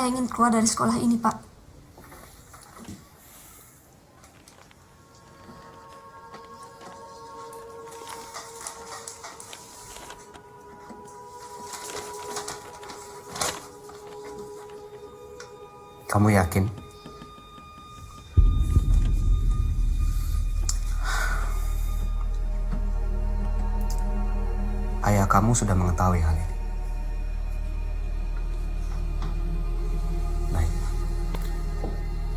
saya ingin keluar dari sekolah ini, Pak. Kamu yakin? Ayah kamu sudah mengetahui hal ini. Baik.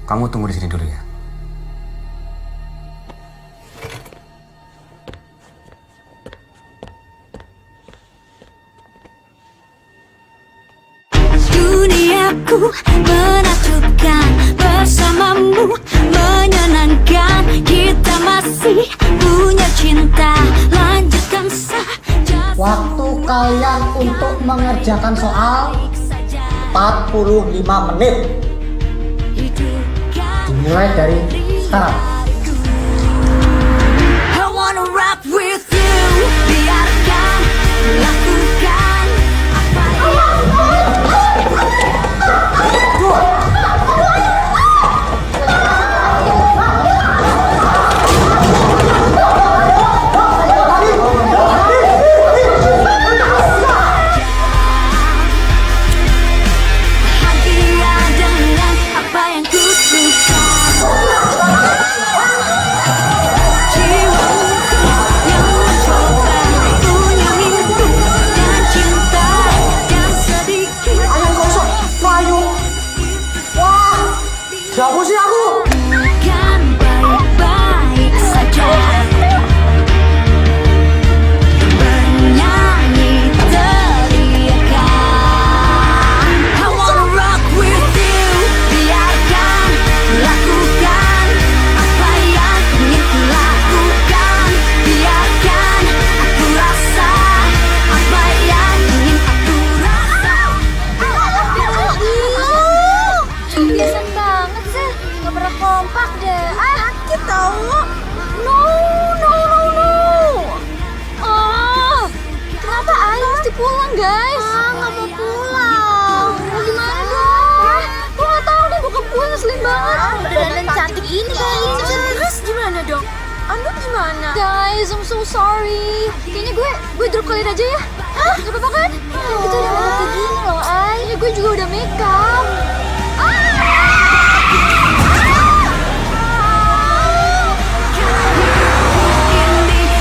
Kamu tunggu di sini dulu ya. Duniaku menakjubkan, bersamamu menyenangkan. Kita masih punya cinta, lanjutkan saja. Waktu kalian untuk mengerjakan soal 45 menit. Dimulai dari sekarang. I wanna rock with you, biarkan lakukan apa bahagia dengan apa yang ku suka. Jiwaku yang mencoba, punya mimpi dan cinta dan sedikit. Ayah gosok, payung. Wah, jago sih aku. Kan baik-baik saja. Bernyanyi teriakan. I wanna rock with you, biarkan lakukan apa yang ingin ku lakukan. Biarkan aku rasa apa yang ingin aku rasa. Biasa banget sih, nggak pernah kompak deh. Sakit tau. No. Kenapa Ayu mesti pulang, guys? Nggak mau pulang. Gimana dong? Gue nggak tahu deh, bokap gue ngeselin banget. Dan cantik ini guys. Terus gimana dong? Anda gimana? Guys, I'm so sorry. Kayaknya gue drop kalian aja ya. Hah? Gak apa-apa kan? Kita udah mau kayak gini loh, Ay. Ini gue juga udah make up. Ini aku yang punya.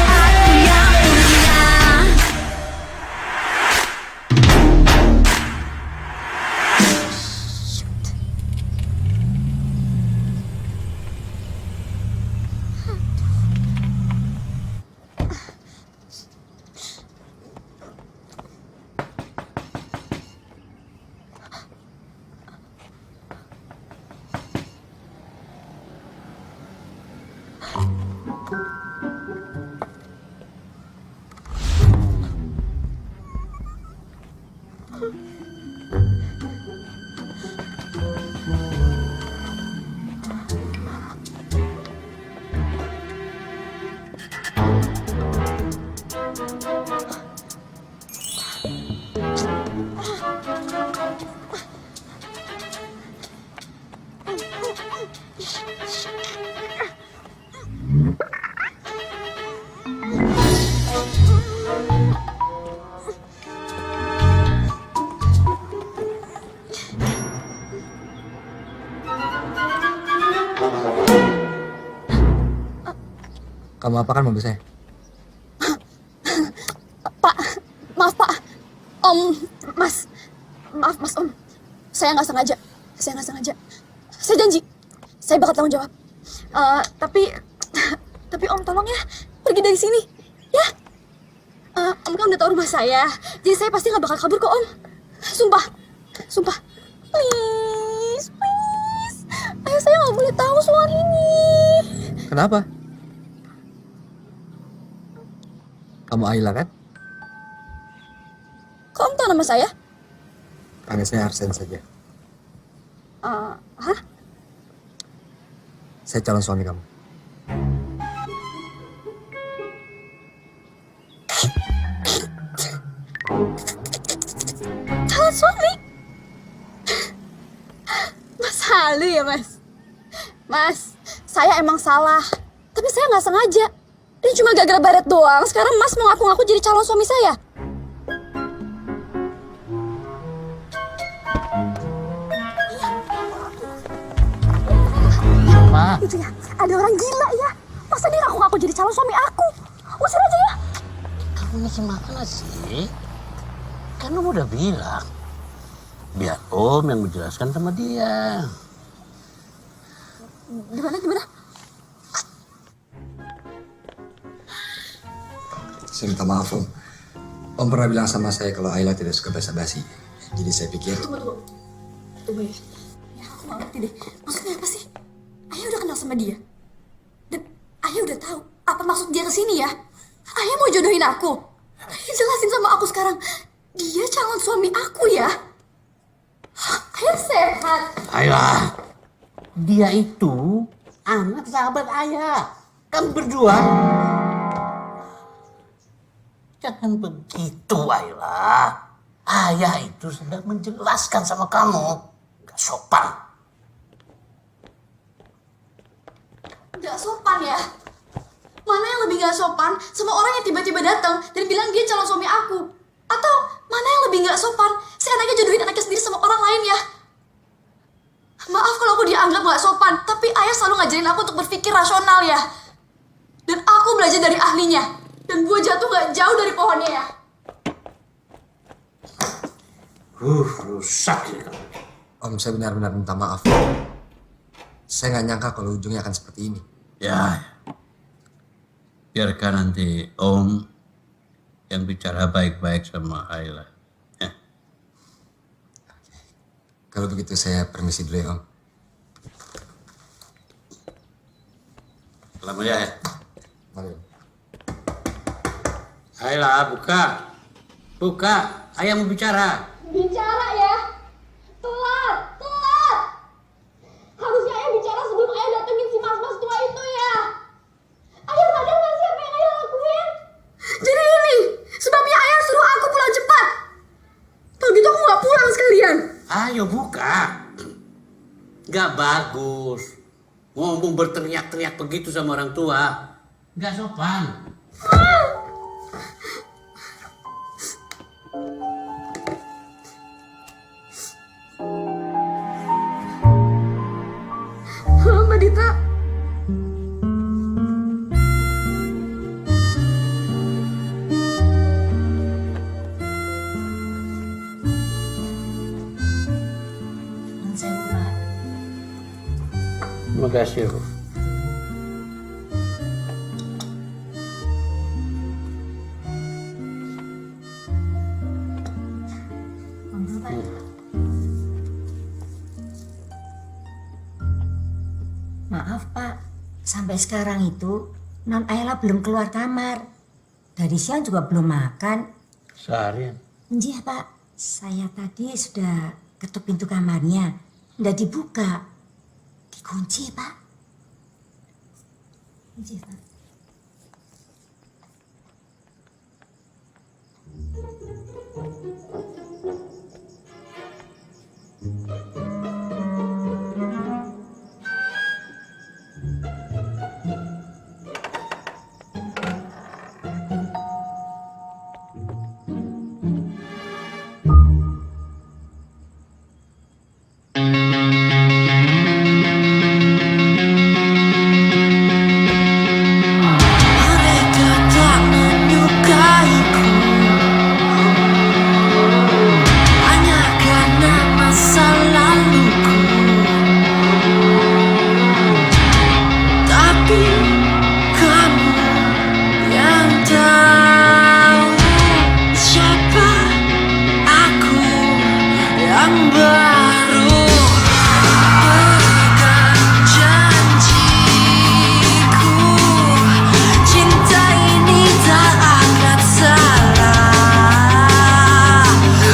Kamu apakan mobil saya? Pak, maaf Pak. Mas. Maaf Mas Om. Saya nggak sengaja. Saya janji, saya bakal tanggung jawab. Tapi Om tolong ya, pergi dari sini, ya. Om kan udah tahu rumah saya, jadi saya pasti nggak bakal kabur kok Om. Sumpah. Please. Ayah saya nggak boleh tahu soal ini. Kenapa? Kamu Ayla kan? Kok Om tahu nama saya? Panggil saya Arsen saja. Hah? Saya calon suami kamu. Calon suami? Malu ya, Mas. Mas, saya emang salah. Tapi saya nggak sengaja. Ini cuma gara-gara baret doang. Sekarang Mas mau ngaku-ngaku jadi calon suami saya. Ma, Itu ya, ada orang gila ya. Masa dia ngaku-ngaku jadi calon suami aku? Usir aja ya. kamu masih makan sih? Kan kamu udah bilang. Biar Om yang menjelaskan sama dia. Gimana? Saya minta maaf, Om. Om pernah bilang sama saya kalau Ayla tidak suka basa-basi. Jadi saya pikir... Tunggu ya. Ya aku gak ngerti deh. Maksudnya apa sih? Ayah udah kenal sama dia. Dan Ayah udah tahu apa maksud dia kesini ya. Ayah mau jodohin aku. Ayah jelasin sama aku sekarang. Dia calon suami aku ya. Hah, Ayah sehat. Ayolah. Dia itu anak sahabat ayah. Kamu berdua. Jangan begitu, Ayla. Ayah itu sedang menjelaskan sama kamu. Gak sopan. Gak sopan ya? Mana yang lebih gak sopan sama orang yang tiba-tiba datang dan bilang dia calon suami aku? Atau mana yang lebih gak sopan si anaknya jodohin anaknya sendiri sama orang lain ya? Maaf kalau aku dianggap gak sopan, tapi ayah selalu ngajarin aku untuk berpikir rasional ya. Dan aku belajar dari ahlinya. Dan gue jatuh gak jauh dari pohonnya ya. Rusak ya kamu. Om, saya benar-benar minta maaf. Saya nggak nyangka kalau ujungnya akan seperti ini. Ya, biarkan nanti Om yang bicara baik-baik sama Ayla. Ya. Kalau begitu saya permisi dulu ya, Om. Selamat ya. Mari, Om. Ayla, buka. Buka. Ayah mau bicara. Bicara ya? Telat! Harusnya ayah bicara sebelum ayah datengin si mas-mas tua itu ya. Ayah sadar gak sih apa yang ayah lakuin? Jadi ini sebabnya ayah suruh aku pulang cepat. Kalau gitu aku gak pulang sekalian. Ayo buka. Gak bagus. Ngomong berteriak-teriak begitu sama orang tua. Gak sopan. Mbak Dita. Terima kasih, Bu. Maaf Pak, sampai sekarang itu Non Ayla belum keluar kamar. Dari siang juga belum makan. Seharian. Iya Pak, saya tadi sudah ketuk pintu kamarnya. Nggak dibuka. Dikunci Pak. Iya Pak. Mereka tak menyukaiku hanya karena masa laluku. Tapi kamu yang tahu siapa aku yang baru. Pegang janjiku, cinta ini tak akan salah.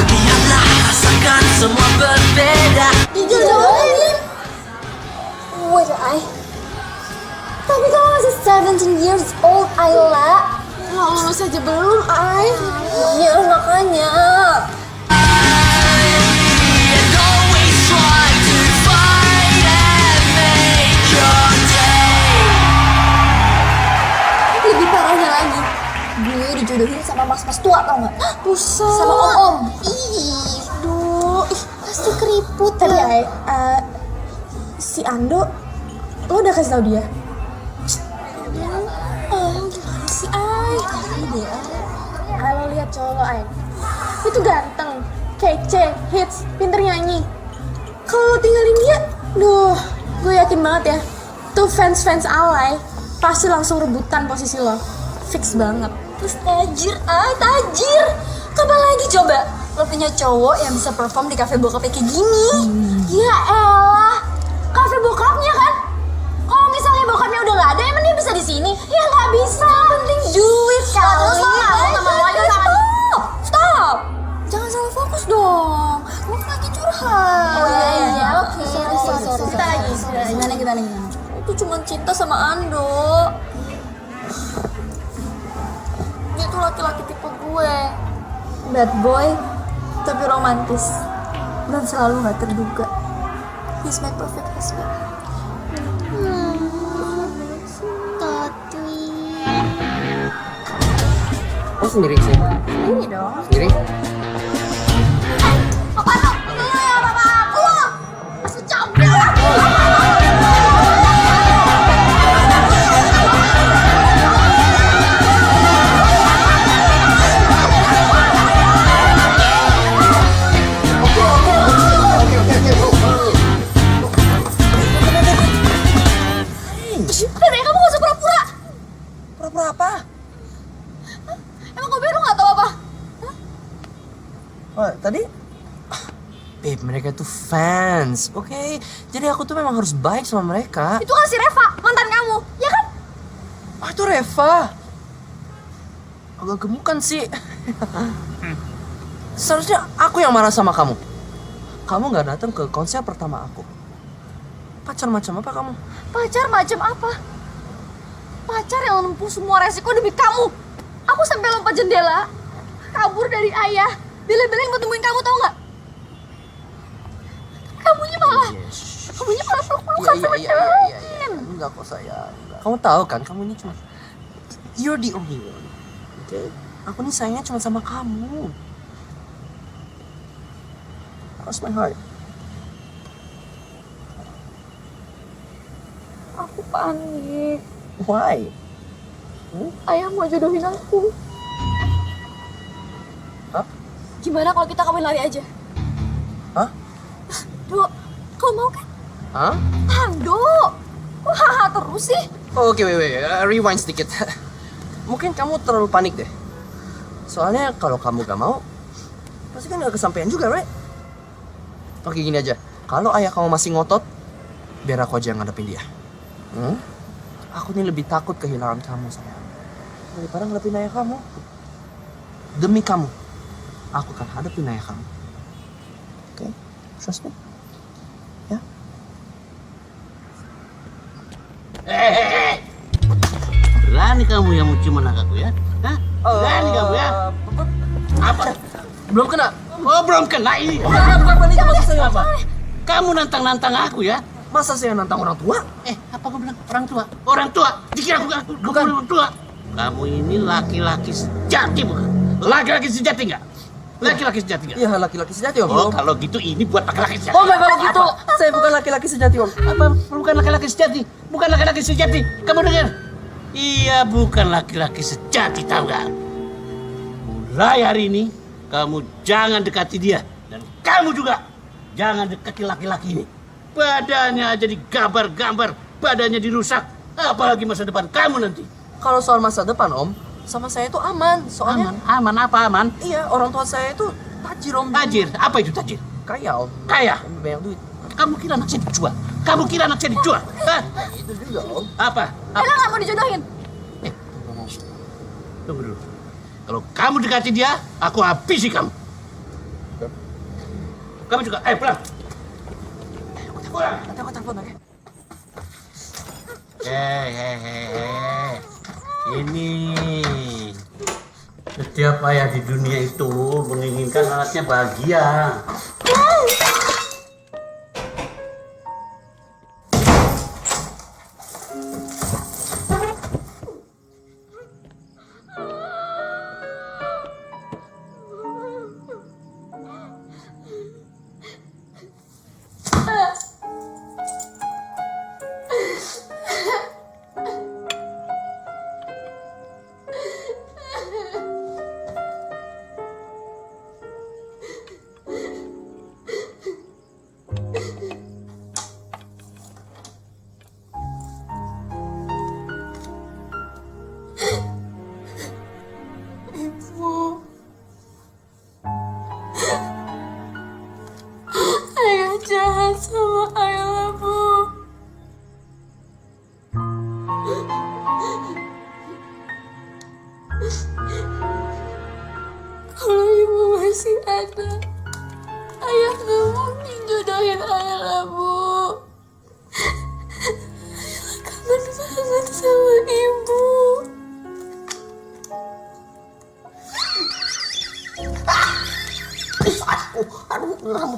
Biarlah rasakan semua berbeda. Wait, tapi kamu masih 17 years old, Ayla. Lulus aja belum, Ay? Iya, makanya. And always try to fight tua tau nggak? Buset. Sama om. Ih, duh, pasti keriput. Tapi si Ando, lo udah kasih tau dia? Gimana sih Ay? Kalau lihat cowok lo Ay, itu ganteng, kece, hits, pinter nyanyi. Kalau lo tinggalin dia, duh, gue yakin banget ya, tuh fans alay pasti langsung rebutan posisi lo. Fix banget. Terus tajir, tajir. Kapan lagi coba lo punya cowok yang bisa perform di kafe bokapnya kayak gini? Ya elah, kafe bokapnya kan? Kalau misalnya bokapnya udah nggak ada, emang dia bisa di sini? Ya nggak bisa. Penting duit kali. Terus lo mau sama lo aja sama. Stop. Jangan salah fokus dong. Lo lagi curhat. Oh iya, oke. Sorry. Kita lagi. Gimana? Itu cuma cinta sama Ando. Dia tuh laki-laki tipe gue. Bad boy, tapi romantis. Dan selalu gak terduga. He's my perfect husband. Oh sendiri sih? Ini dong. Sendiri? Dede, kamu gak usah pura-pura. Pura-pura apa? Emang kau baru gak tau apa? Oh, tadi? Babe, mereka tuh fans, oke? Jadi aku tuh memang harus baik sama mereka. Itu kan si Reva, mantan kamu, ya kan? Ah, itu Reva. Agak gemukan sih. Seharusnya aku yang marah sama kamu. Kamu gak datang ke konser pertama aku. Pacar macam apa kamu? Pacar macam apa? Pacar yang menempuh semua resiko demi kamu. Aku sampai lompat jendela, kabur dari ayah, bela-belain buat temuin kamu, tau nggak? Kamunya malah peluk-pelukan sama cewek lain. Enggak kok sayang. Kamu tahu kan, kamu ini cuma you're the only one. Oke? Aku nih sayangnya cuma sama kamu. Cross my heart. Aku panik. Why? Ayah mau jodohin aku. Hah? Gimana kalau kita kawin lari aja? Hah? Dok, kau mau kan? Hah? Ando, kok haha terus sih? Oh, oke, wait. Rewind sedikit. Mungkin kamu terlalu panik deh. Soalnya kalau kamu gak mau, pasti kan gak kesampaian juga, right? Oke, gini aja. Kalau ayah kamu masih ngotot, biar aku aja yang ngadepin dia. Aku nih lebih takut kehilangan kamu, sayang. Daripada ngadepin ayah kamu. Demi kamu, aku akan hadapin ayah kamu. Oke? Trust me? Ya? Berani kamu yang mau cium anak aku ya? Hah? Berani kamu ya? Apa? Belum kena. Oh, belum kena ini. Apa? Kamu nantang-nantang aku ya? Masa saya nantang orang tua? Apa gue bilang? Orang tua? Orang tua? Dikira aku bukan orang tua. Kamu ini laki-laki sejati bukan? Laki-laki sejati nggak? Laki-laki sejati nggak? Iya, laki-laki sejati, Om. Oh, kalau gitu ini buat laki-laki sejati. Oh, enggak kalau gitu. Saya bukan laki-laki sejati, Om. Apa? Bukan laki-laki sejati? Bukan laki-laki sejati. Kamu dengar? Iya, bukan laki-laki sejati, tahu nggak? Mulai hari ini, kamu jangan dekati dia. Dan kamu juga jangan dekati laki-laki ini. Badannya aja digambar-gambar, badannya dirusak. Apalagi masa depan kamu nanti. Kalau soal masa depan, Om, sama saya itu aman. Soalnya Aman apa aman? iya, orang tua saya itu tajir, Om. Tajir? Apa itu tajir? Kaya, Om. Kaya? Banyak duit. Kamu kira anak saya dijual? Kamu kira anak saya dijual? Hah? Itu juga, Om. Apa? Bella nggak mau dijodohin. Tunggu dulu. Kalau kamu dekati dia, aku habisi kamu. Kamu juga, pulang. Pulang. Nanti aku telepon, oke? Ini setiap ayah di dunia itu menginginkan anaknya bahagia.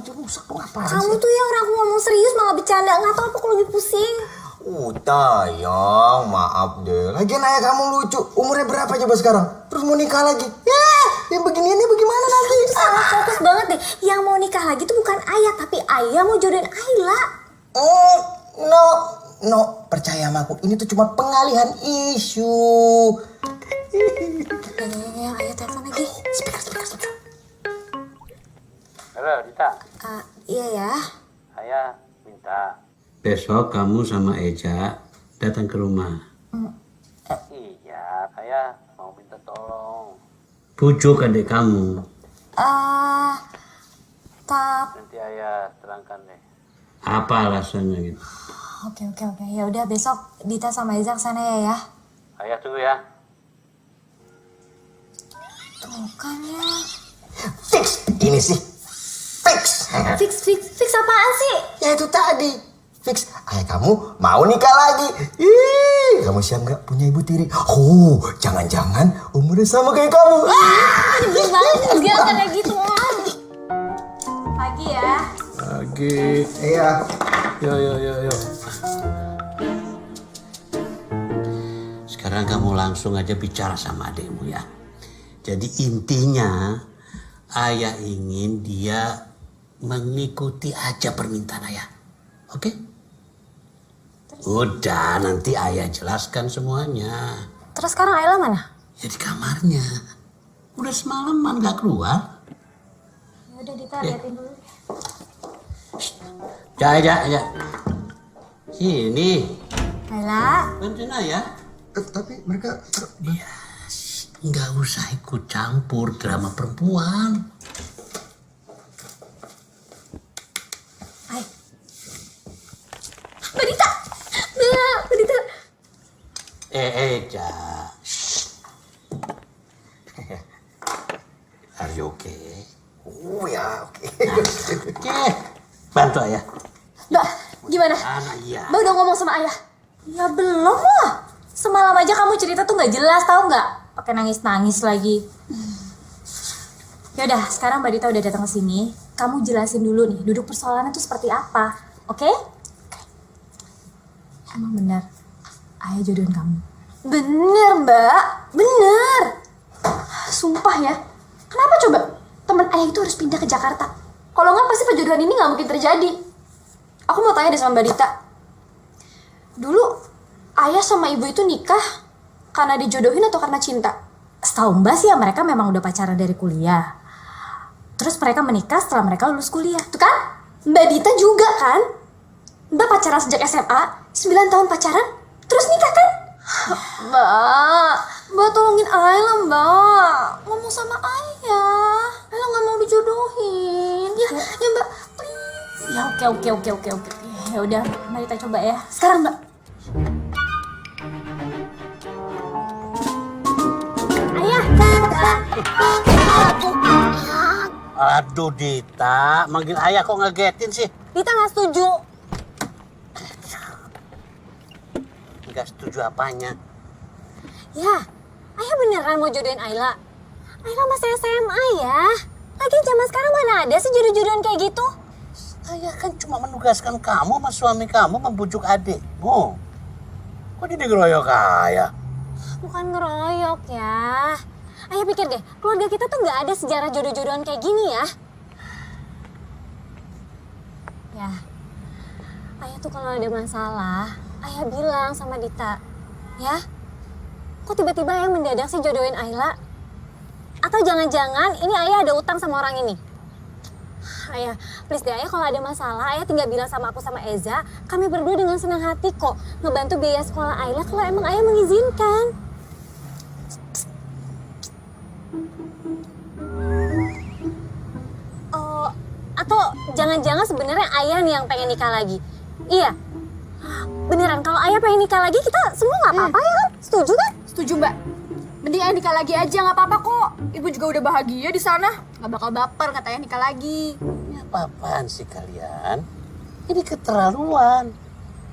aja rusak dong, apaan Kamu sih? tuh ya orang aku ngomong serius malah bercanda. Nggak tahu apa aku lagi pusing. Tayang, maaf deh. Lagian ayah kamu lucu. Umurnya berapa coba sekarang? Terus mau nikah lagi? Ya, yang beginiannya bagaimana nanti? Salah fokus banget deh. Yang mau nikah lagi tuh bukan ayah, tapi ayah mau jodohin Ayla. Oh, no. Percaya sama aku. Ini tuh cuma pengalihan isu. Ya, ayah telepon lagi. Speaker. Halo, Dita. Iya ya. Saya minta besok kamu sama Eja datang ke rumah. Iya, saya mau minta tolong. Bujuk adik kamu. Nanti ayah terangkan deh. Apa alasannya gitu? Oke. Ya udah besok Dita sama Eza kesana ya. Ayah tunggu ya. Tuh kan ya. Fix ini sih. Fix. Fix apaan sih? Ya itu tadi. Fix. Ayah kamu mau nikah lagi. Ih, kamu siap nggak punya ibu tiri? Oh, jangan-jangan umurnya sama kayak kamu. Nyebelin banget enggak kayak gitu Om. Pagi ya. Pagi. Iya. Yo. Sekarang kamu langsung aja bicara sama adikmu ya. Jadi intinya ayah ingin dia mengikuti aja permintaan ayah. Oke? Udah, nanti ayah jelaskan semuanya. Terus sekarang Ayla mana? Ya di kamarnya. Udah semalaman gak keluar. Ya udah Dita liatin dulu. Ya. Sini. Ayla. Bantuin ayah. Tapi mereka... Nggak usah ikut campur drama perempuan. Hai. Mbak Dita. Ja. Are you okay? Oh ya, oke. Oke. Bantu ayah. Mbak, gimana? Iya. Mbak udah ngomong sama ayah? Ya belum lah. Semalam aja kamu cerita tuh nggak jelas, tahu nggak? Pakai nangis lagi. Yaudah, sekarang Mbak Dita udah datang ke sini. Kamu jelasin dulu nih, duduk persoalannya tuh seperti apa, oke? Emang benar, ayah jodohin kamu. Bener Mbak, bener. Sumpah ya, kenapa coba teman ayah itu harus pindah ke Jakarta? Kalau nggak pasti perjodohan ini nggak mungkin terjadi. Aku mau tanya deh sama Mbak Dita. Dulu ayah sama ibu itu nikah karena dijodohin atau karena cinta? Setahu Mbak sih ya mereka memang udah pacaran dari kuliah. Terus mereka menikah setelah mereka lulus kuliah. Tuh kan? Mbak Dita juga kan? Mbak pacaran sejak SMA, 9 tahun pacaran, terus nikah kan? Mbak tolongin Ayla Mbak. Ngomong sama ayah. Ayla gak mau dijodohin. Ya Mbak, please. Ya oke. Ya udah, Mbak Dita coba ya. Sekarang Mbak. Ayah. Aduh Dita, manggil ayah kok ngagetin sih? Dita gak setuju. Nggak setuju apanya? Ya, ayah beneran mau jodohin Ayla. Ayla masih SMA ya. Lagi zaman sekarang mana ada sih jodoh-jodohan kayak gitu? Ayah kan cuma menugaskan kamu sama suami kamu membujuk adikmu. Kok jadi ngeroyok ayah? Bukan ngeroyok ya. Ayah pikir deh, keluarga kita tuh nggak ada sejarah jodoh-jodohan kayak gini ya. Ya, ayah tuh kalau ada masalah, ayah bilang sama Dita. Ya, kok tiba-tiba ayah mendadak sih jodohin Ayla? Atau jangan-jangan ini ayah ada utang sama orang ini? Ayah, please deh ayah kalau ada masalah, ayah tinggal bilang sama aku sama Eza. Kami berdua dengan senang hati kok ngebantu biaya sekolah Ayla kalau emang ayah mengizinkan. Oh, atau jangan-jangan sebenarnya ayah nih yang pengen nikah lagi? Iya. Beneran, kalau ayah pengen nikah lagi kita semua nggak apa-apa ya kan? Setuju kan? Setuju Mbak. Mending ayah nikah lagi aja, nggak apa-apa kok. Ibu juga udah bahagia di sana. Nggak bakal baper katanya nikah lagi. Ini apa-apaan sih kalian? Ini keterlaluan.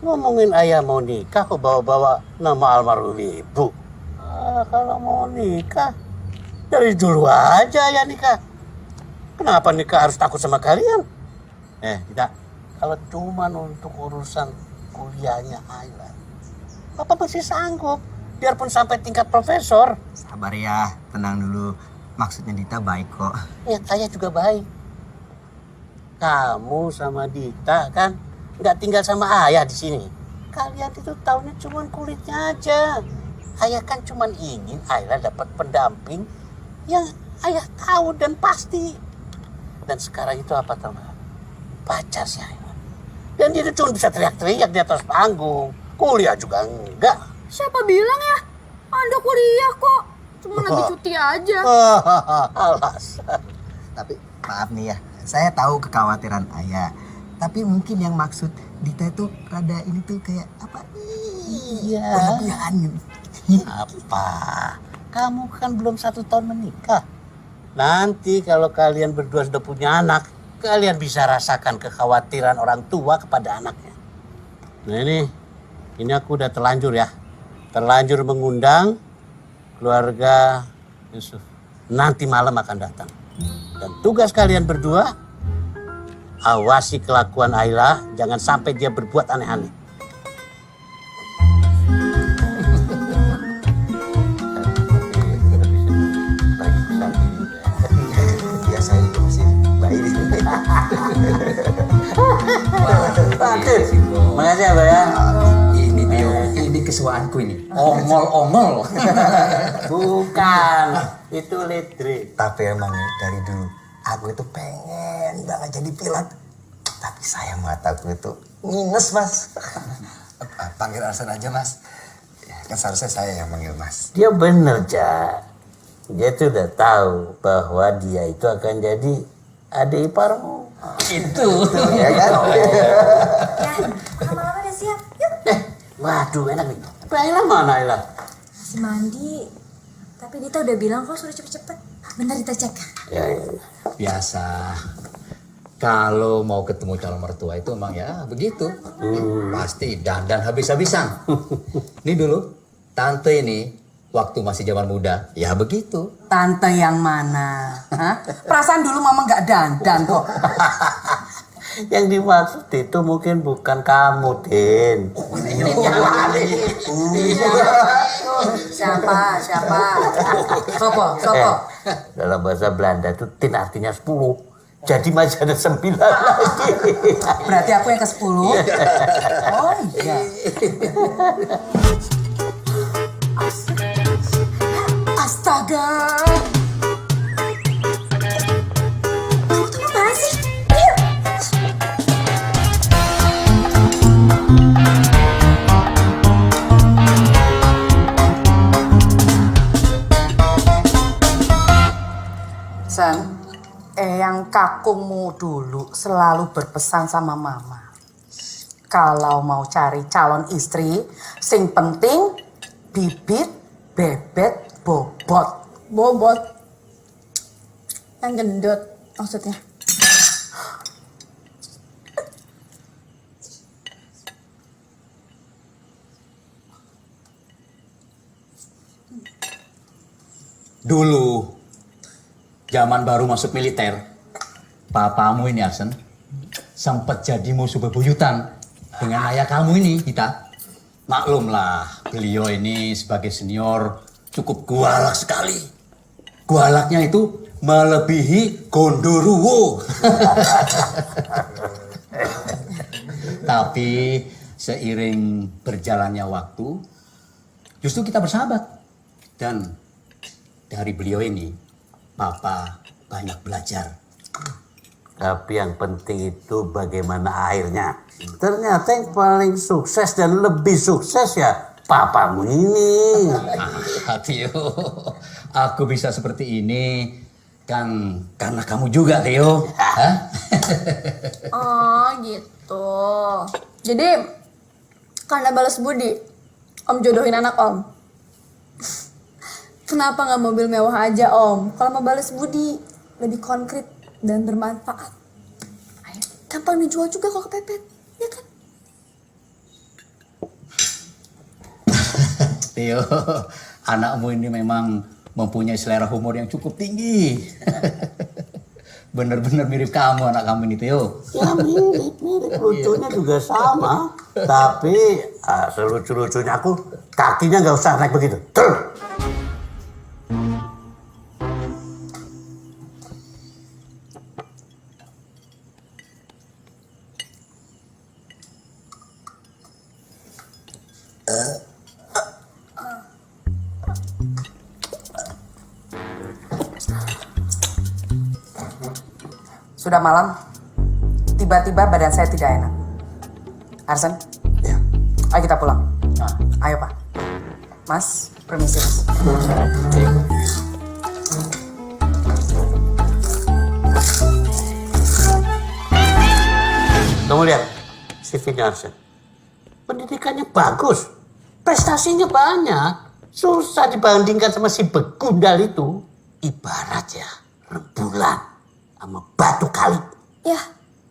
Ngomongin ayah mau nikah kok bawa-bawa nama almarhum ibu. Kalau mau nikah, dari dulu aja ya nikah. Kenapa nikah harus takut sama kalian? Tidak. Kalau cuma untuk urusan kuliahnya Ayla, Papa masih sanggup. Biarpun sampai tingkat profesor. Sabar ya, tenang dulu. Maksudnya Dita baik kok. Ya, saya juga baik. Kamu sama Dita kan nggak tinggal sama ayah di sini. Kalian itu taunya cuma kulitnya aja. Ayah kan cuma ingin Ayla dapat pendamping yang ayah tahu dan pasti. Dan sekarang itu apa tahu nggak? Pacar si Ayla. Dan dia itu cuma bisa teriak-teriak di atas panggung. Kuliah juga enggak. Siapa bilang ya? Anda kuliah kok. Cuma lagi cuti aja. Alasan. Tapi maaf nih ya, saya tahu kekhawatiran ayah. Tapi mungkin yang maksud Dita itu rada ini tuh kayak apa? Iya. Berlebihan gitu. Apa? Kamu kan belum 1 tahun menikah. Nanti kalau kalian berdua sudah punya anak, kalian bisa rasakan kekhawatiran orang tua kepada anaknya. Nah ini aku udah terlanjur ya. Terlanjur mengundang keluarga Yusuf. Nanti malam akan datang. Dan tugas kalian berdua, awasi kelakuan Ayla, jangan sampai dia berbuat aneh-aneh. Ya saya juga masih baik di sini. Makasih Abah ya. Ini Tio, ini kesuaanku ini. Ongol-ongol. Bukan, itu Lidri. Tapi emang ya, dari dulu aku itu pengen banget jadi pilot. Tapi sayang mataku itu minus, Mas. Panggil Arsen aja, Mas. Ya, kan seharusnya saya yang manggil Mas. Dia bener, Cak. Dia tuh udah tahu bahwa dia itu akan jadi adik iparmu. Itu. Ya kan? Lama-lama udah siap. Yuk. Waduh, enak nih. Tapi Ayla mana Ayla? Masih mandi. Tapi Dita udah bilang kok suruh cepet-cepet. Bentar Dita cek. Ya. Biasa. Kalau mau ketemu calon mertua itu emang ya begitu. Pasti dandan habis-habisan. Ini dulu, tante ini waktu masih zaman muda, ya begitu. Tante yang mana? Hah? Perasaan dulu mama nggak dandan kok. Yang dimaksud itu mungkin bukan kamu, Din. Siapa? Sopo? Dalam bahasa Belanda itu Tin artinya 10. Jadi masih ada 9 lagi. Berarti aku yang ke-10? Oh iya. Astaga. Kamu tuh apaan sih? Yuk. San, yang kakungmu dulu selalu berpesan sama mama. Kalau mau cari calon istri, sing penting bibit, bebet, bobot. Bobot. Yang gendut maksudnya. Dulu, zaman baru masuk militer, papamu ini Arsen, sempat jadi musuh bebuyutan dengan ayah kamu ini, kita. Maklumlah, beliau ini sebagai senior cukup galak sekali. Galaknya itu melebihi Gondoruo. Tapi seiring berjalannya waktu, justru kita bersahabat. Dan dari beliau ini, Papa banyak belajar. Tapi yang penting itu bagaimana akhirnya. Ternyata yang paling sukses dan lebih sukses ya papamu ini. Tio, aku bisa seperti ini kan karena kamu juga, Tio. Hah? Oh gitu. Jadi karena balas budi, Om jodohin anak Om. Kenapa nggak mobil mewah aja Om? Kalau mau balas budi lebih konkret dan bermanfaat. Ayo, gampang dijual juga kalau kepepet, ya kan? Tio, anakmu ini memang mempunyai selera humor yang cukup tinggi. bener-bener mirip kamu anak kamu ini Theo. Ya mirip, lucunya juga sama. Tapi selucu-lucunya aku, kakinya nggak usah naik begitu. Turun. Sudah malam, tiba-tiba badan saya tidak enak. Arsen, Ya. ayo kita pulang. Ayo Pak. Mas, permisi Mas. Kamu lihat CV-nya Arsen. Pendidikannya bagus, prestasinya banyak. Susah dibandingkan sama si begundal itu. Ibarat ya rembulan sama batu kali. Ya,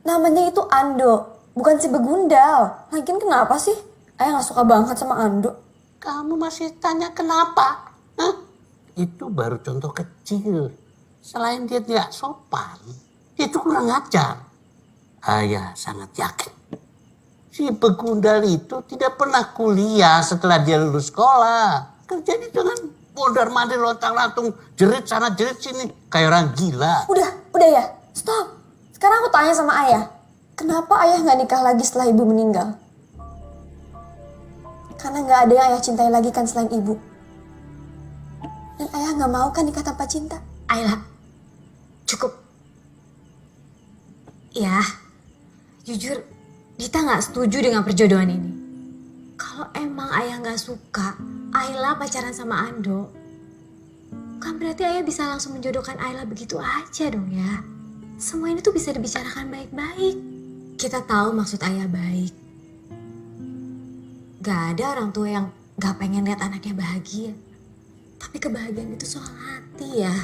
namanya itu Ando, bukan si begundal. Lagian kenapa sih? Ayah nggak suka banget sama Ando. Kamu masih tanya kenapa? Hah? Itu baru contoh kecil. Selain dia tidak sopan, dia itu kurang ajar. Ayah sangat yakin. Si begundal itu tidak pernah kuliah setelah dia lulus sekolah. Kerjanya dengan mondar-mandir lontang-lantung, jerit sana jerit sini, kayak orang gila. Udah ya, stop. Sekarang aku tanya sama ayah, kenapa ayah nggak nikah lagi setelah ibu meninggal? Karena nggak ada yang ayah cintai lagi kan selain ibu. Dan ayah nggak mau kan nikah tanpa cinta. Ayla, cukup. Ya, jujur, Dita nggak setuju dengan perjodohan ini. Kalau emang ayah nggak suka Ayla pacaran sama Ando, kan berarti ayah bisa langsung menjodohkan Ayla begitu aja dong ya. Semua ini tuh bisa dibicarakan baik-baik. Kita tahu maksud ayah baik. Gak ada orang tua yang gak pengen lihat anaknya bahagia. Tapi kebahagiaan itu soal hati ya.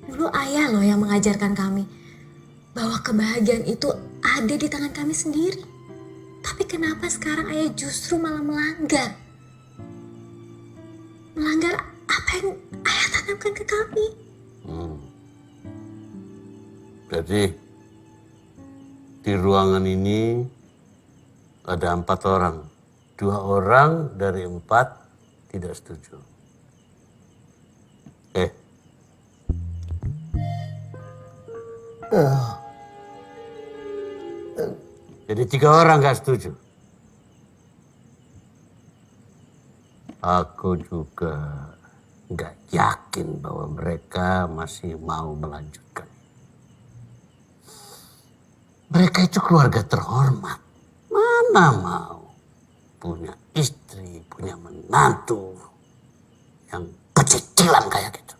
Dulu ayah loh yang mengajarkan kami bahwa kebahagiaan itu ada di tangan kami sendiri. Tapi kenapa sekarang ayah justru malah melanggar? Melanggar apa yang ayah tanamkan ke kami? Jadi di ruangan ini ada 4 orang. 2 orang dari 4 tidak setuju. Jadi 3 orang gak setuju. Aku juga gak yakin bahwa mereka masih mau melanjutkan. Mereka itu keluarga terhormat. Mana mau punya istri, punya menantu yang pecicilan kayak gitu.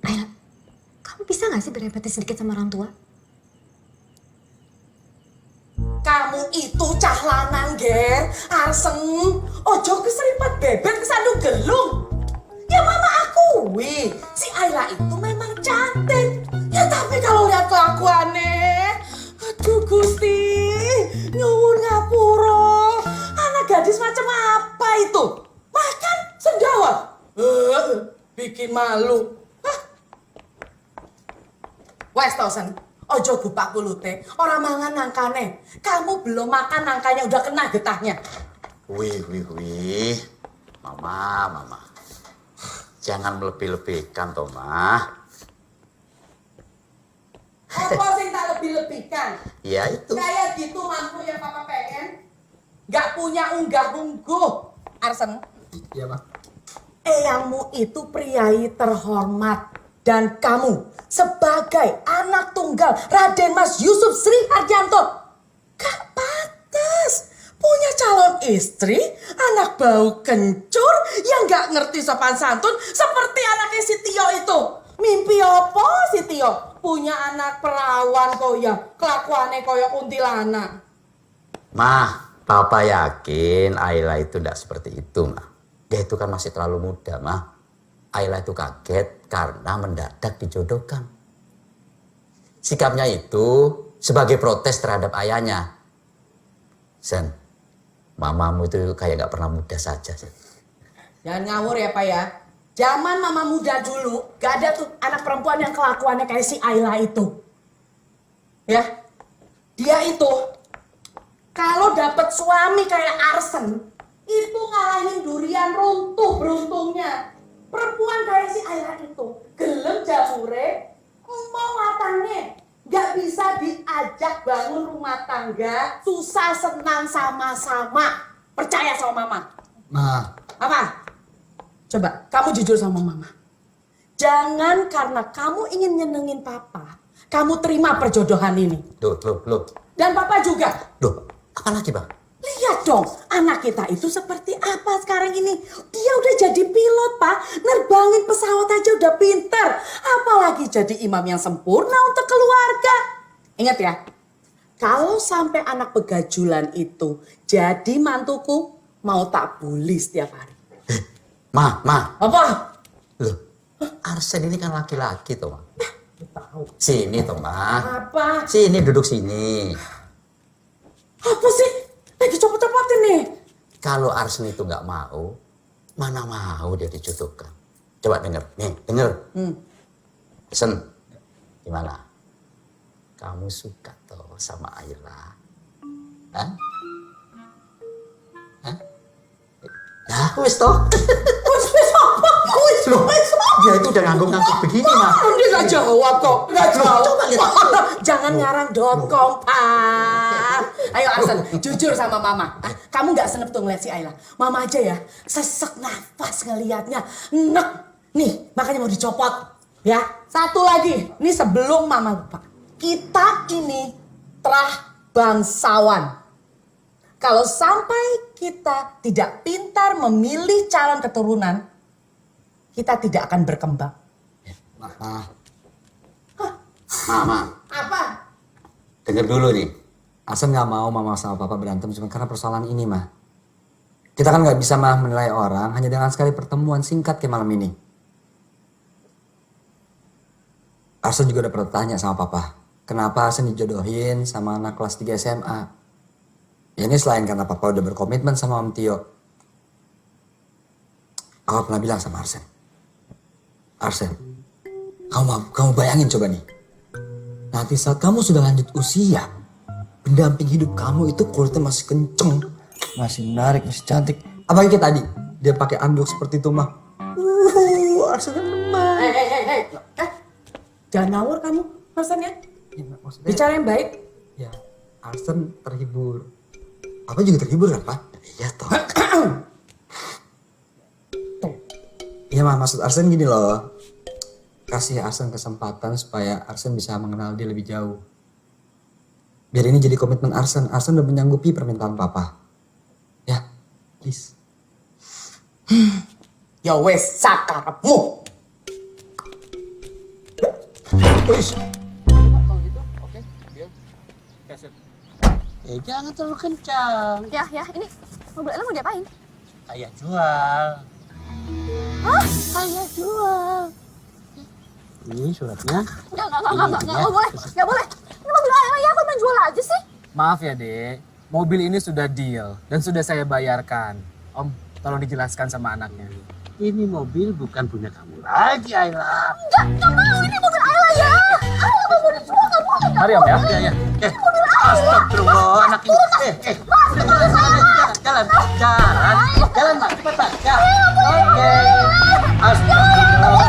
Ayla, kamu bisa gak sih berempati sedikit sama orang tua? Kamu itu cah lanang, Ger. Arseng. Ojo keseripat bebek kesandung gelung. Ya mama akui, si Ayla itu memang cantik. Ya tapi kalau lihat kelakuannya, aduh Gusti, nyuwun ngapuro. Anak gadis macam apa itu? Makan sendawa. Bikin malu. Hah? Wes Tosen, ojo bupak kulute. Orang mangan nangkane. Kamu belum makan nangkanya udah kena getahnya. Wih. Mama. Jangan melebih-lebihkan, toh, Ma. Apa sih tak lebih-lebihkan? Ya itu. Kayak gitu mampu yang papa pengen. Gak punya unggah-ungguh. Arsen. Iya, Ma. Eyangmu itu priai terhormat. Dan kamu sebagai anak tunggal Raden Mas Yusuf Sri Hardianto. Gak pantas punya calon istri, anak bau kencur yang gak ngerti sopan santun seperti anaknya si Tio itu. Mimpi apa si Tio? Punya anak perawan koya, kelakuannya koya kuntilanak. Ma, Papa yakin Ayla itu tidak seperti itu, Ma. Dia itu kan masih terlalu muda, Ma. Ayla itu kaget karena mendadak dijodohkan. Sikapnya itu sebagai protes terhadap ayahnya. Sen, mamamu itu kayak gak pernah muda saja, Sen. Jangan ngawur ya Pak ya. Zaman mama muda dulu, gak ada tuh anak perempuan yang kelakuannya kayak si Ayla itu. Ya, dia itu kalau dapat suami kayak Arsen, itu ngalahin durian runtuh beruntungnya. Perempuan kayak si Ayla itu, gelem jamure, mau matangnya. Gak bisa diajak bangun rumah tangga, susah senang sama-sama. Percaya sama mama. Ma. Apa? Coba, kamu jujur sama mama. Jangan karena kamu ingin nyenengin papa, kamu terima perjodohan ini. Loh. Dan papa juga. Loh, apa lagi bang? Lihat dong, anak kita itu seperti apa sekarang ini. Dia udah jadi pilot, Pak. Nerbangin pesawat aja udah pinter. Apalagi jadi imam yang sempurna untuk keluarga. Ingat ya, kalau sampai anak begajulan itu jadi mantuku, mau tak bully setiap hari. Ma. Apa? Loh, Arsen ini kan laki-laki toh, Ma. Tahu. Sini toh, Ma. Apa? Sini, duduk sini. Apa sih? Lagi copot-copotin nih. Kalau Arsen itu nggak mau, mana mau dia dijodohkan. Coba denger, nih, denger. Arsen, gimana? Kamu suka toh sama Ayla? Hah? Nah, wis toh. Wis apa? Loh, dia itu udah ngangguk-ngangguk begini, Ma. Dia gak jawab kok. Gak jawab. Coba lihat. Jangan ngarang.com, Pak. Ayo Arsen, jujur sama mama. Kamu gak senep tuh ngeliat si Ayla. Mama aja ya, sesek nafas ngeliatnya. Nek. Nih, makanya mau dicopot. Ya, satu lagi. Ini sebelum mama lupa. Kita ini terah bangsawan. Kalau sampai kita tidak pintar memilih calon keturunan, kita tidak akan berkembang. Mama, Apa? denger dulu nih. Arsen nggak mau mama sama papa berantem cuma karena persoalan ini, mah. Kita kan nggak bisa mah menilai orang hanya dengan sekali pertemuan singkat kayak malam ini. Arsen juga udah pernah tanya sama papa, kenapa Arsen dijodohin sama anak kelas 3 SMA. Ya ini selain karena papa udah berkomitmen sama Om Tio. Papa pernah bilang sama Arsen, Arsen, kamu bayangin coba nih. Nanti saat kamu sudah lanjut usia, pendamping hidup kamu itu kulitnya masih kenceng, masih menarik, masih cantik. Apalagi kayak tadi, dia pakai anduk seperti itu mah. Arsen kan lemah. Hei. Jangan ngawur kamu, Arsen ya. Ya, maksudnya, Bicara yang baik. ya, Arsen terhibur. Apa juga terhibur kan, Pak? Iya toh. Iya mah, maksud Arsen gini loh. Kasih Arsen kesempatan supaya Arsen bisa mengenal dia lebih jauh. Biar ini jadi komitmen Arsen. Arsen udah menyanggupi permintaan papa. Ya, please. Ya wes, sakarepmu. Jangan terlalu kencang. Ya, ini mobil Ella mau diapain? Ayah jual. Hah? Saya jual. Ini suratnya. Nggak boleh. Nggak boleh. Ini mobil Ella ya, aku main jual aja sih. Maaf ya, Dek. Mobil ini sudah deal dan sudah saya bayarkan. Om, tolong dijelaskan sama anaknya. Ini mobil bukan punya kamu lagi, Ayla. Nggak mau, ini mobil Ella ya. Ayla nggak mau dijual, nggak boleh. Mari Om ya. Ya. Astagfirullah, anak ini. Jalan, Mak, cepat, Mak. Ya. Oke. Astagfirullah.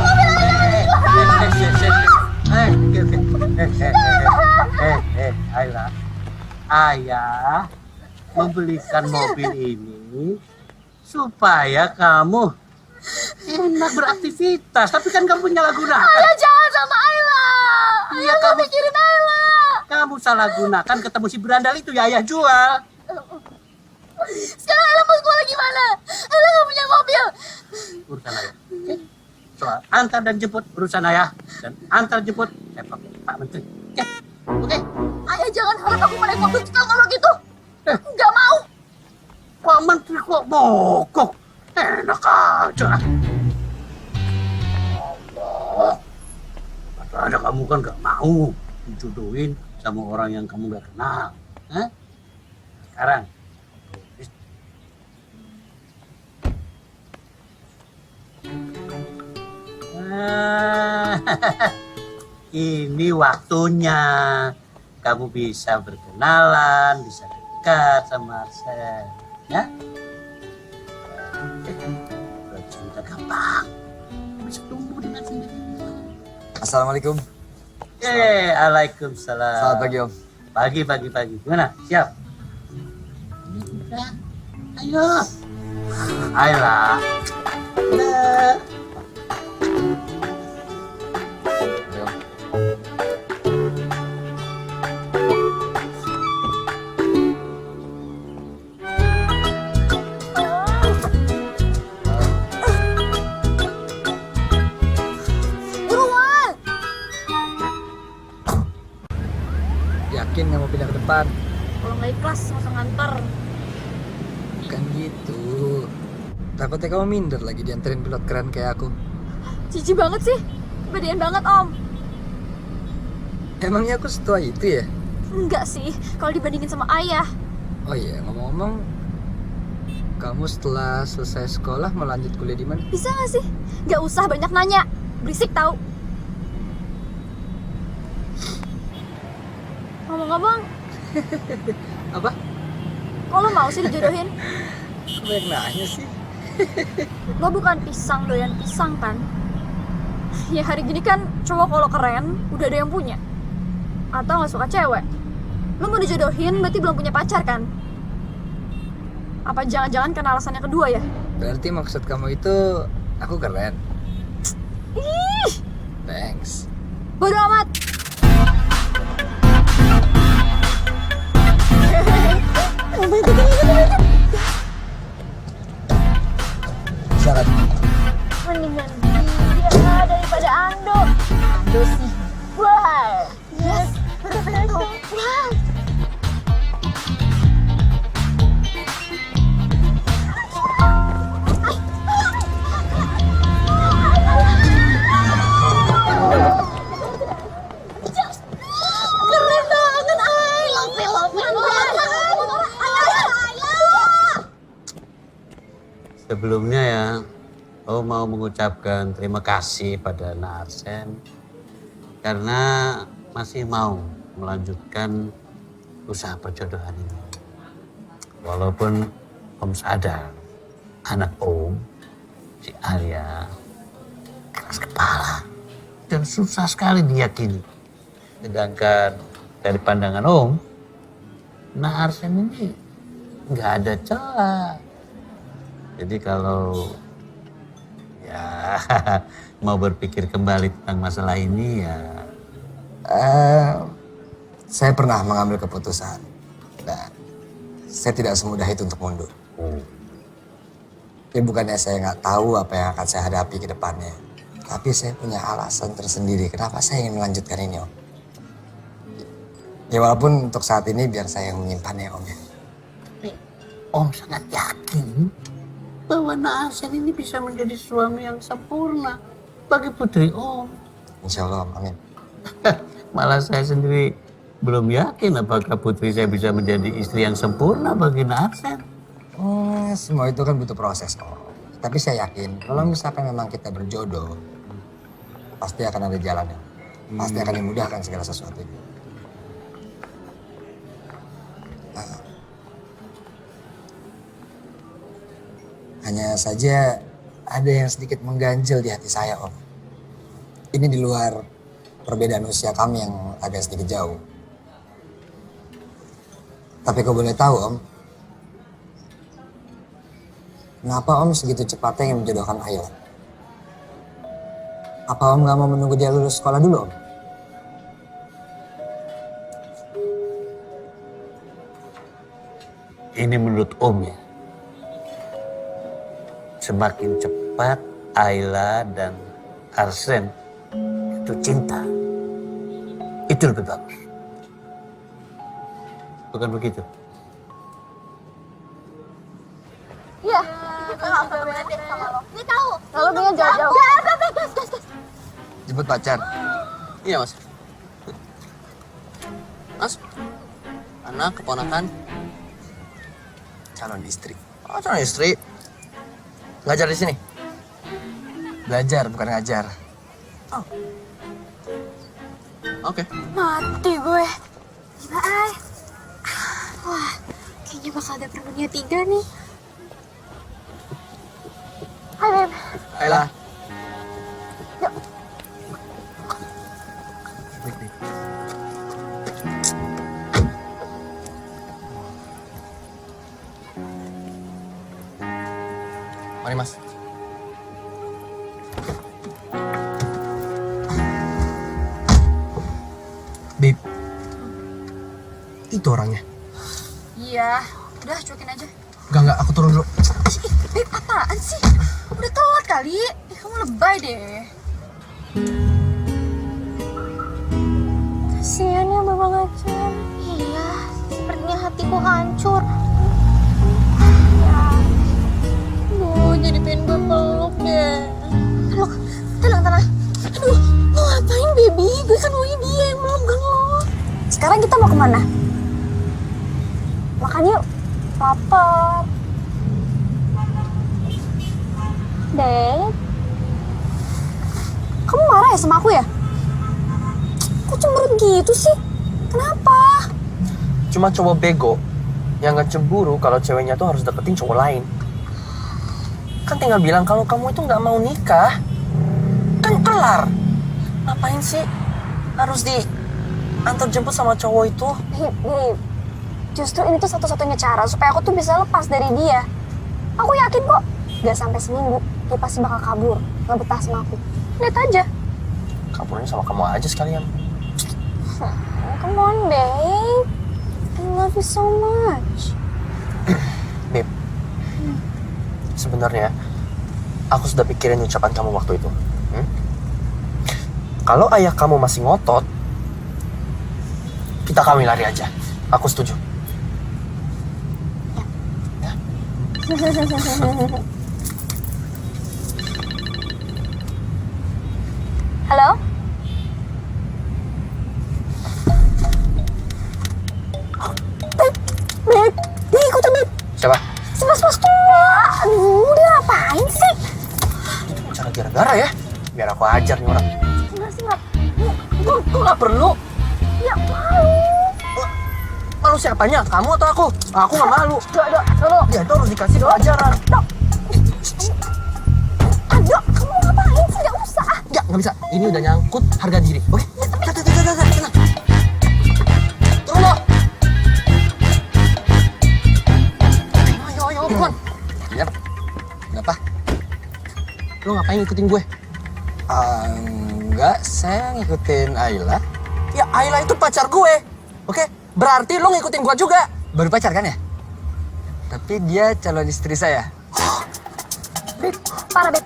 Ayla. Ayah membelikan mobil ini supaya kamu enak beraktivitas. Tapi kan kamu penyalahgunakan. Ayah jangan sama Ayla. Iya, Ayah nggak mikirin Ayla. Kamu salah gunakan ketemu si berandal itu ya ayah jual. Sekarang Ayla mau sekolah gimana? Ayla nggak punya mobil. Urusan ayah. Oke? Soal antar dan jemput urusan ayah. Dan antar jemput Pak Menteri. Oke? Ayah jangan harap aku naik mobil kalau gitu. Nggak mau. Pak Menteri kok mogok? Enak aja. Allah. Padahal kamu kan gak mau dijodohin sama orang yang kamu gak kenal. Hah? Sekarang Ini waktunya kamu bisa berkenalan, bisa dekat sama Arsen, ya? Cinta gampang, bisa tumbuh dengan sendirinya. Assalamualaikum. Waalaikumsalam. Selamat pagi Om. Pagi. Gimana? Siap? Ayo. Ayolah. Ayo. Buruan! Yakin nggak mau pindah ke depan? Kalau nggak ikhlas, nggak usah nganter. Kan gitu. Takutnya kamu minder lagi dianterin pilot keren kayak aku. Cici banget sih. Kepedean banget, Om. Emangnya aku setua itu ya? Enggak sih, kalau dibandingin sama ayah. Oh iya, ngomong-ngomong, kamu setelah selesai sekolah mau lanjut kuliah di mana? Bisa nggak sih? Nggak usah banyak nanya. Berisik tahu. Ngomong-ngomong, Apa? kok lo mau sih dijodohin? Kok banyak nanya sih? Lo bukan pisang doyan pisang kan? Ya hari gini kan cowok kalau keren udah ada yang punya. Atau nggak suka cewek. Lo mau dijodohin berarti belum punya pacar kan? Apa jangan-jangan karena alasannya kedua ya? Berarti maksud kamu itu aku keren? Ih, Thanks. bodo amat. Syarat. Mendingan dia daripada Ando. Ando sih. Wah, yes. Wah. Keren banget, Ay. Sebelumnya ya, Om mau mengucapkan terima kasih pada Nak Arsen karena masih mau melanjutkan usaha perjodohan ini. Walaupun Om sadar anak Om, si Arya, keras kepala dan susah sekali diyakini. Sedangkan dari pandangan Om, Nak Arsen ini nggak ada celah. Jadi kalau ya mau berpikir kembali tentang masalah ini ya. Saya pernah mengambil keputusan dan saya tidak semudah itu untuk mundur. Ini bukannya saya nggak tahu apa yang akan saya hadapi ke depannya, tapi saya punya alasan tersendiri kenapa saya ingin melanjutkan ini, Om. Ya walaupun untuk saat ini biar saya yang menyimpannya, Om. Ya. Om sangat yakin bahwa Nak Arsen ini bisa menjadi suami yang sempurna bagi putri Om. Insya Allah, Om. Amin. Malah saya sendiri belum yakin apakah putri saya bisa menjadi istri yang sempurna bagi Nak Arsen. Semua itu kan butuh proses, Om. Tapi saya yakin kalau misalkan memang kita berjodoh, pasti akan ada jalannya. Pasti akan dimudahkan segala sesuatunya. Hanya saja ada yang sedikit mengganjal di hati saya, Om. Ini di luar perbedaan usia kami yang agak sedikit jauh. Tapi kau boleh tahu, Om, kenapa Om segitu cepatnya ingin menjodohkan Ayo? Apa Om gak mau menunggu dia lulus sekolah dulu, Om? Ini menurut Om ya. Semakin cepat Ayla dan Arsen itu cinta, itu lebih bagus. Bukan begitu? Iya. Ini tahu. Kalau pengen jauh-jauh. Gas. Jemput pacar. Iya mas. Mas, anak keponakan calon istri. Oh calon istri. Ngajar di sini? Belajar, bukan ngajar. Oke. Mati gue. Gila, Ay. Wah, kayaknya bakal ada permennya 3 nih. Hai, Beb. Ayla. Yuk. Mari, Mas. Babe. Itu orangnya. Iya, udah cuekin aja. Enggak, aku turun dulu. Beb, apaan sih? Udah telat kali. Kamu lebay deh. Kasian ya Bang Aceh. Iya, sepertinya hatiku hancur. Ya. Aduh, jadi pengen gue peluk deh. Peluk? Tenang. Aduh, lo ngapain baby? Gue kan maunya dia yang meluk, bukan lo. Sekarang kita mau kemana? Makan yuk. Lapar. Dek, kamu marah ya sama aku ya? Kok cemberut gitu sih? Kenapa? Cuma cowok bego yang gak cemburu kalau ceweknya tuh harus deketin cowok lain. Kan tinggal bilang kalau kamu itu gak mau nikah. Kan kelar. Ngapain sih harus diantar jemput sama cowok itu? Babe, justru ini tuh satu-satunya cara supaya aku tuh bisa lepas dari dia. Aku yakin kok, gak sampai seminggu dia pasti bakal kabur, gak betah sama aku. Lihat aja. Kaburnya sama kamu aja sekalian. Come on, babe. I love you so much. Babe, sebenarnya aku sudah pikirin ucapan kamu waktu itu. Kalau ayah kamu masih ngotot, kita kawin lari aja. Aku setuju. Ya. Halo? Babe, dia ikutan babe. Siapa? Si mas-mas tua. Aduh, dia ngapain sih? Itu cara gara-gara ya. Biar aku ajar nih orang. Enggak. Kok gak perlu? Ya malu. Malu siapanya? Kamu atau aku? Aku gak malu. Enggak. Dia tuh harus dikasih pelajaran. Aduh, kamu ngapain sih? Gak usah. Nggak bisa. Ini udah nyangkut harga diri. Oke? Tenang. Turun lo. Ayo, buruan. Iya. Kenapa? Lo ngapain ngikutin gue? Enggak, saya ngikutin Ayla. Ya, Ayla itu pacar gue. Oke? Berarti lo ngikutin gue juga. Baru pacar kan ya? Tapi dia calon istri saya. Babe, parah babe.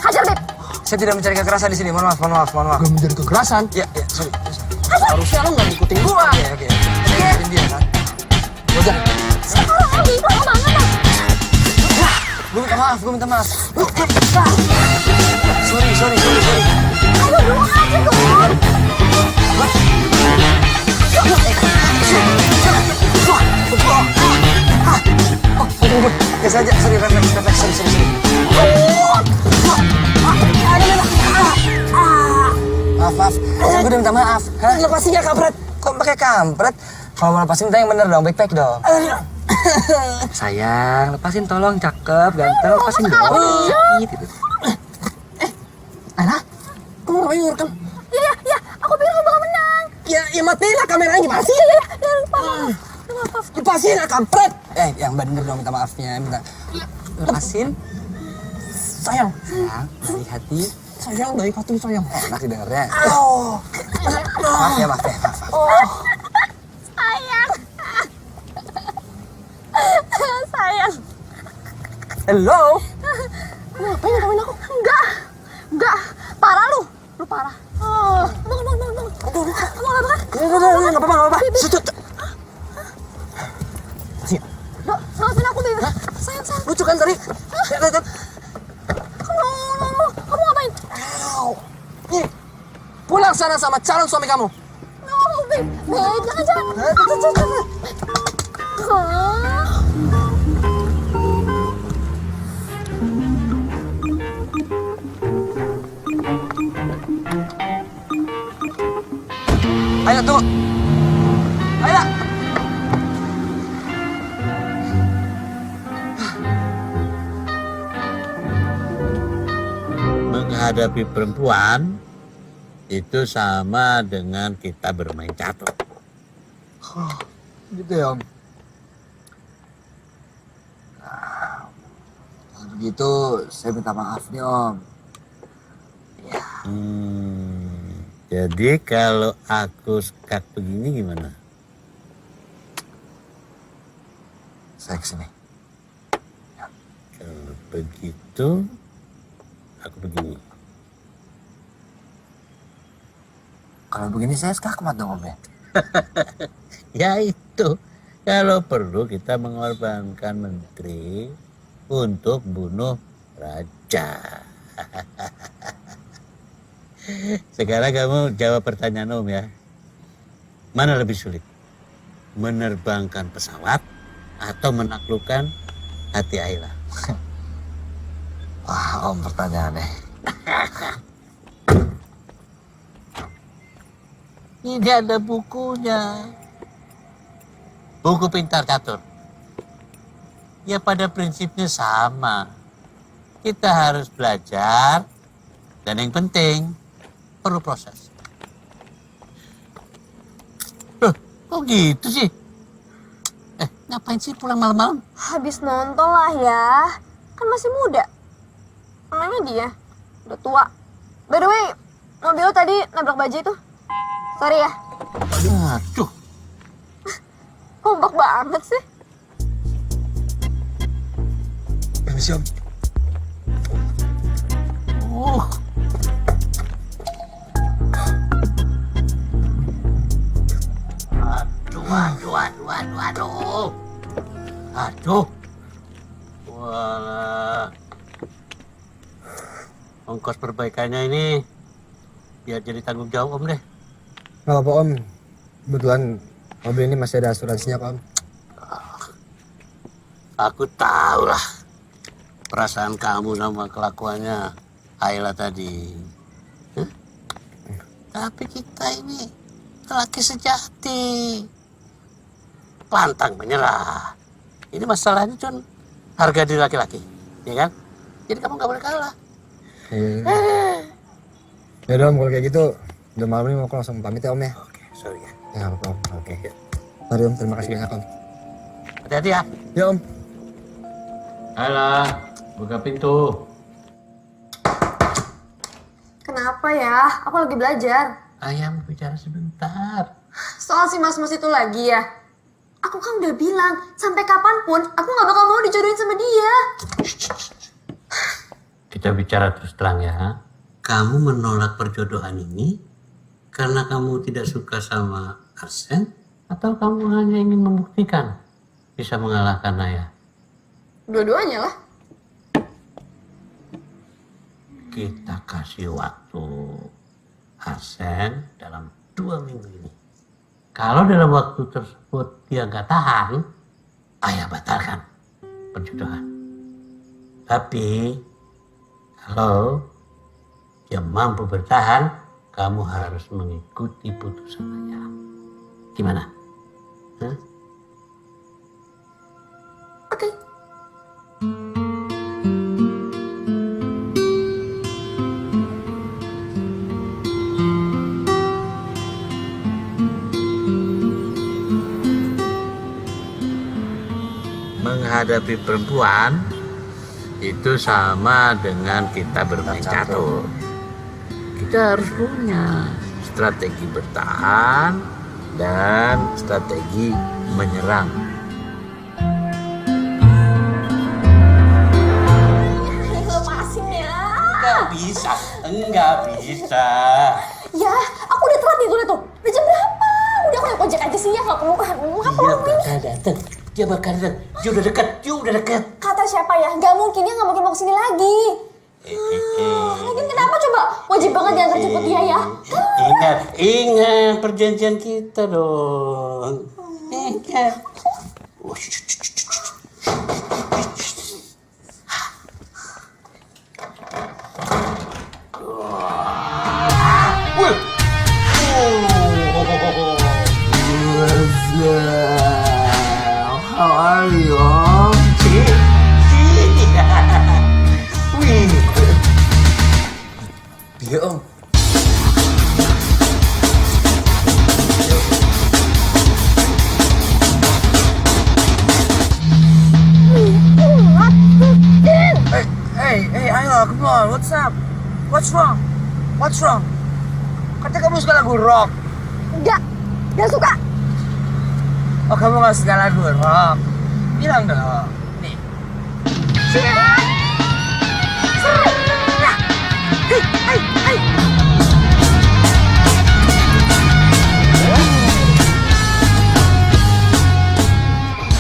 Hajar babe. Saya tidak mencari kekerasan di sini. Mohon maaf. Gue menjadi kekerasan. Ya, sorry. Harusnya lo nggak ngikutin gue. Oke. Saya ngikutin dia kan. Wajar. Sekarang lagi, lama banget lah. Gue minta maaf. Sorry. Ayo dulu aja dong. Ya saja, sorry, refleks, sorry. Maaf. Gue udah minta maaf. Hah? Lepasin ya, kampret. Kok pakai kampret? Kalau mau lepasin minta yang bener dong, baik-baik dong. Sayang, lepasin tolong, cakep, ganteng, lepasin dong. Gitu. Ayla, kamu ngapain ngerekam? Iya, aku pikir aku bakal menang. Ya matiin lah kameranya gimana sih? Iya, maaf. Lepasin lah, kampret. Yang bener dong minta maafnya, lepasin. Sayang, hati-hati. sayang, baik hati sayang. Enak didengarnya. Oh. Maaf ya. Sayang. Hello. Ngapain ngetawain aku? Enggak. Parah lu. Lu parah. Bangun. Kamu nggak makan? Nggak apa-apa. Sudut. Maafin aku, Beb. Sayang. Lucu kan tadi? Kamu ngapain? Nih, pulang sana sama calon suami kamu. No, Beb. Jangan. Ayla tunggu. Ayla. Menghadapi perempuan itu sama dengan kita bermain catur. Gitu ya, Om. Kalau begitu saya minta maaf nih, Om. Jadi kalau aku sekat begini gimana? Saya kesini. Kalau begitu aku begini. Kalau begini saya skakmat dong, Om ya. Ya itu, kalau perlu kita mengorbankan menteri untuk bunuh raja. Sekarang kamu jawab pertanyaan Om ya. Mana lebih sulit? Menerbangkan pesawat atau menaklukkan hati Ayla? Wah, Om pertanyaannya. Ini ada bukunya. Buku pintar catur. Ya pada prinsipnya sama. Kita harus belajar dan yang penting perlu proses. Loh, kok gitu sih? Ngapain sih pulang malam-malam? Habis nonton lah ya. Kan masih muda. Namanya dia. Udah tua. By the way, mobil lo tadi nabrak baja itu. Sorry ya. Aduh. Kompak banget sih. Permisi, Om. Aduh. Aduh. Walah. Ongkos perbaikannya ini biar jadi tanggung jawab Om deh. Gak apa-apa, Om. Kebetulan mobil ini masih ada asuransinya, Om. Aku tahu lah perasaan kamu sama kelakuannya Ayla tadi. Hah? Tapi kita ini lelaki sejati. Pantang menyerah. Ini masalahnya cuma harga diri laki-laki, ya kan? Jadi kamu nggak boleh kalah. Ya udah, Om, kalau kayak gitu udah malam ini aku langsung pamit ya, Om ya. Oke, sorry ya. Ya nggak apa-apa, Om. Oke. Mari, Om, terima kasih banyak, Om. Hati-hati ya. Ya, Om. Ayla, buka pintu. Kenapa ya? Aku lagi belajar. Ayam bicara sebentar. Soal si mas-mas itu lagi ya? Aku kan udah bilang, sampai kapanpun aku gak bakal mau dijodohin sama dia. Kita bicara terus terang ya. Kamu menolak perjodohan ini karena kamu tidak suka sama Arsen atau kamu hanya ingin membuktikan bisa mengalahkan Naya? Dua-duanya lah. Kita kasih waktu Arsen dalam 2 minggu ini. Kalau dalam waktu tersebut dia nggak tahan, Ayah batalkan perjodohan. Tapi kalau dia mampu bertahan, kamu harus mengikuti putusan Ayah. Gimana? Hah? Oke. Menghadapi perempuan itu sama dengan kita bermain catur. Kita harus punya strategi bertahan dan strategi menyerang. Lepasin ya. Enggak bisa. Ya, aku udah telat nih tuh. Udah jam berapa? Udah aku naik ojek aja sih ya, gak perlu Dia datang. Dia bakal datang. Dia udah dekat. Kata siapa ya? Gak mungkin, dia gak mungkin mau kesini lagi. Lagian kenapa coba? Wajib banget diantar jemput dia ya. Ingat perjanjian kita dong. Ingat. what's up? What's wrong? What's wrong? Katanya kamu suka lagu rock. Gak suka. Oh, kamu gak suka lagu rock? Bilang dong. Nih.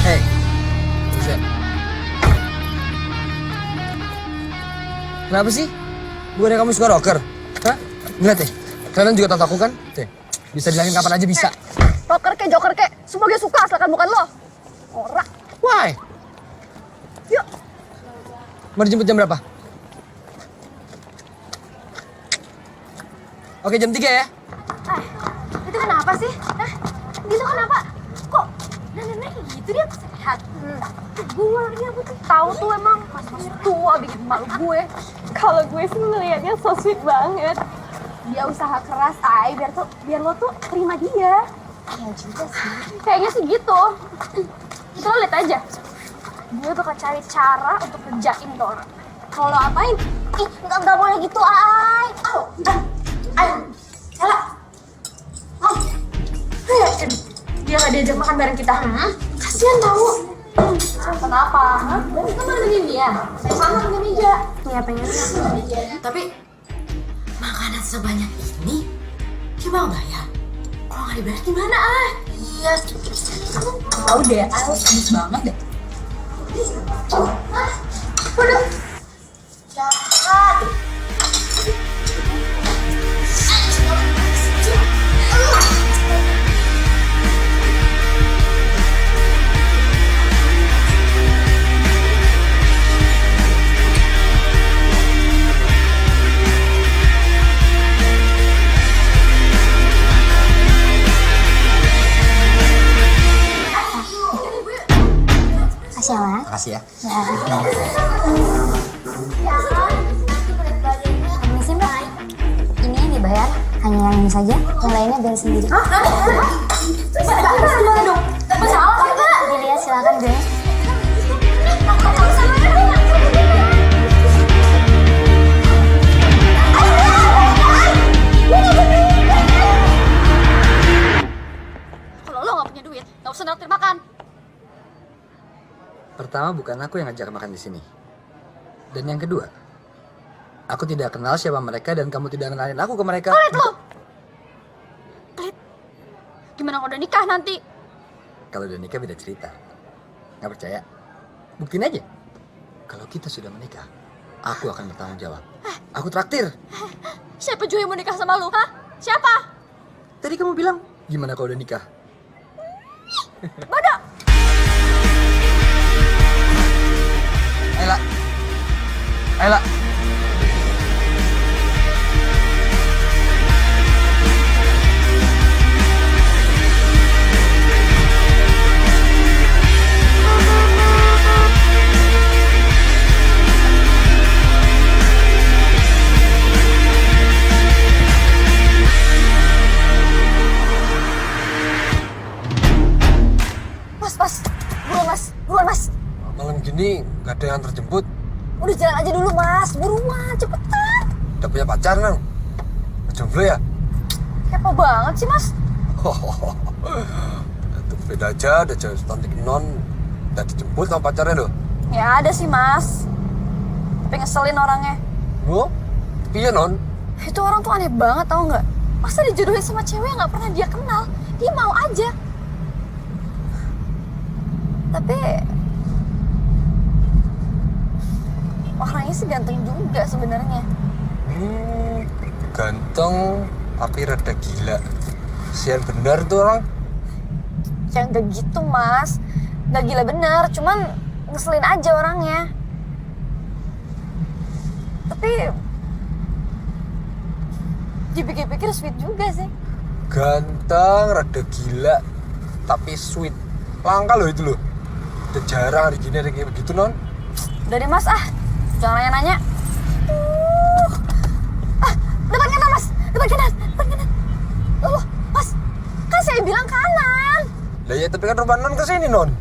Hey, bisa. Kenapa sih? Bukannya kamu suka rocker? Hah? Lihat deh, kalian juga tahu aku kan? Tuh, bisa bilangin kapan aja bisa. Rocker kek, joker kek, semuanya suka asalkan bukan lo. Ora. Why? Yuk. Mau dijemput jam berapa? Oke, jam 3 ya? Itu kenapa sih? Hah? Gitu kenapa? Kok nenek kayak gitu dia sehat? Gue ya gue tuh tahu tuh emang mas-mas tua bikin malu gue. Kalau gue sih ngeliatnya so sweet banget. Dia usaha keras, biar lo tuh terima dia. Ya juga sih. Kayaknya sih gitu. Itu lo lihat aja. Gue bakal cari cara untuk kerjain tuh orang. Kalau lo apain? Ih, nggak boleh gitu, Ay. Ayo, Ella. Dia nggak diajak makan bareng kita. Kasian tau. Kenapa? Kita mau nemenin dia. Sama punya meja. Iya, pengen meja. Tapi makanan sebanyak ini dia mau bayar? Kalau nggak dibayar gimana, ah? Iya. Tahu deh, Ay lo sadis banget deh. Waduh. Jahat. Makasih ya, Mas. Makasih ya. Permisi Mbak, ini yang dibayar hanya yang ini saja, yang lainnya biar sendiri. Gimana dong? Masalah kan, Mbak? Dilihat silakan gue. Kalau lo nggak punya duit, nggak usah naktir makan. Pertama, bukan aku yang ngajak makan di sini. Dan yang kedua, aku tidak kenal siapa mereka dan kamu tidak kenalin aku ke mereka. Pelit lo. Pelit. Gimana kalau udah nikah nanti? Kalau udah nikah beda cerita. Nggak percaya? Buktiin aja. Kalau kita sudah menikah, aku akan bertanggung jawab. Aku traktir. Siapa juga yang mau nikah sama lu, hah? Siapa? Tadi kamu bilang, gimana kalau udah nikah? Bodoh. Ayla. Ayla. Buruan mas. Malam gini gak ada yang terjemput. Udah jalan aja dulu mas, buruan, cepetan. Udah punya pacar kan? Jomblo ya? Kepo banget sih mas. Itu beda aja, ada cewek cantik non udah dijemput sama pacarnya loh. Ya ada sih mas, tapi ngeselin orangnya. Lo? Iya non? Itu orang tuh aneh banget tau nggak? Masa dijodohin sama cewek yang nggak pernah dia kenal? Dia mau aja. Tapi orangnya sih ganteng juga sebenarnya. Ganteng tapi rada gila. Sian bener tuh orang. Ya nggak gitu mas, nggak gila bener, cuman ngeselin aja orangnya. Tapi dipikir-pikir sweet juga sih. Ganteng, rada gila, tapi sweet. Langka loh itu loh. Udah jarang hari gini ada kayak begitu non. Udah deh mas, jangan nanya-nanya. Depan kanan mas, depan kanan. Loh mas, kan saya bilang kanan. Lah ya tapi kan rumah non kesini non.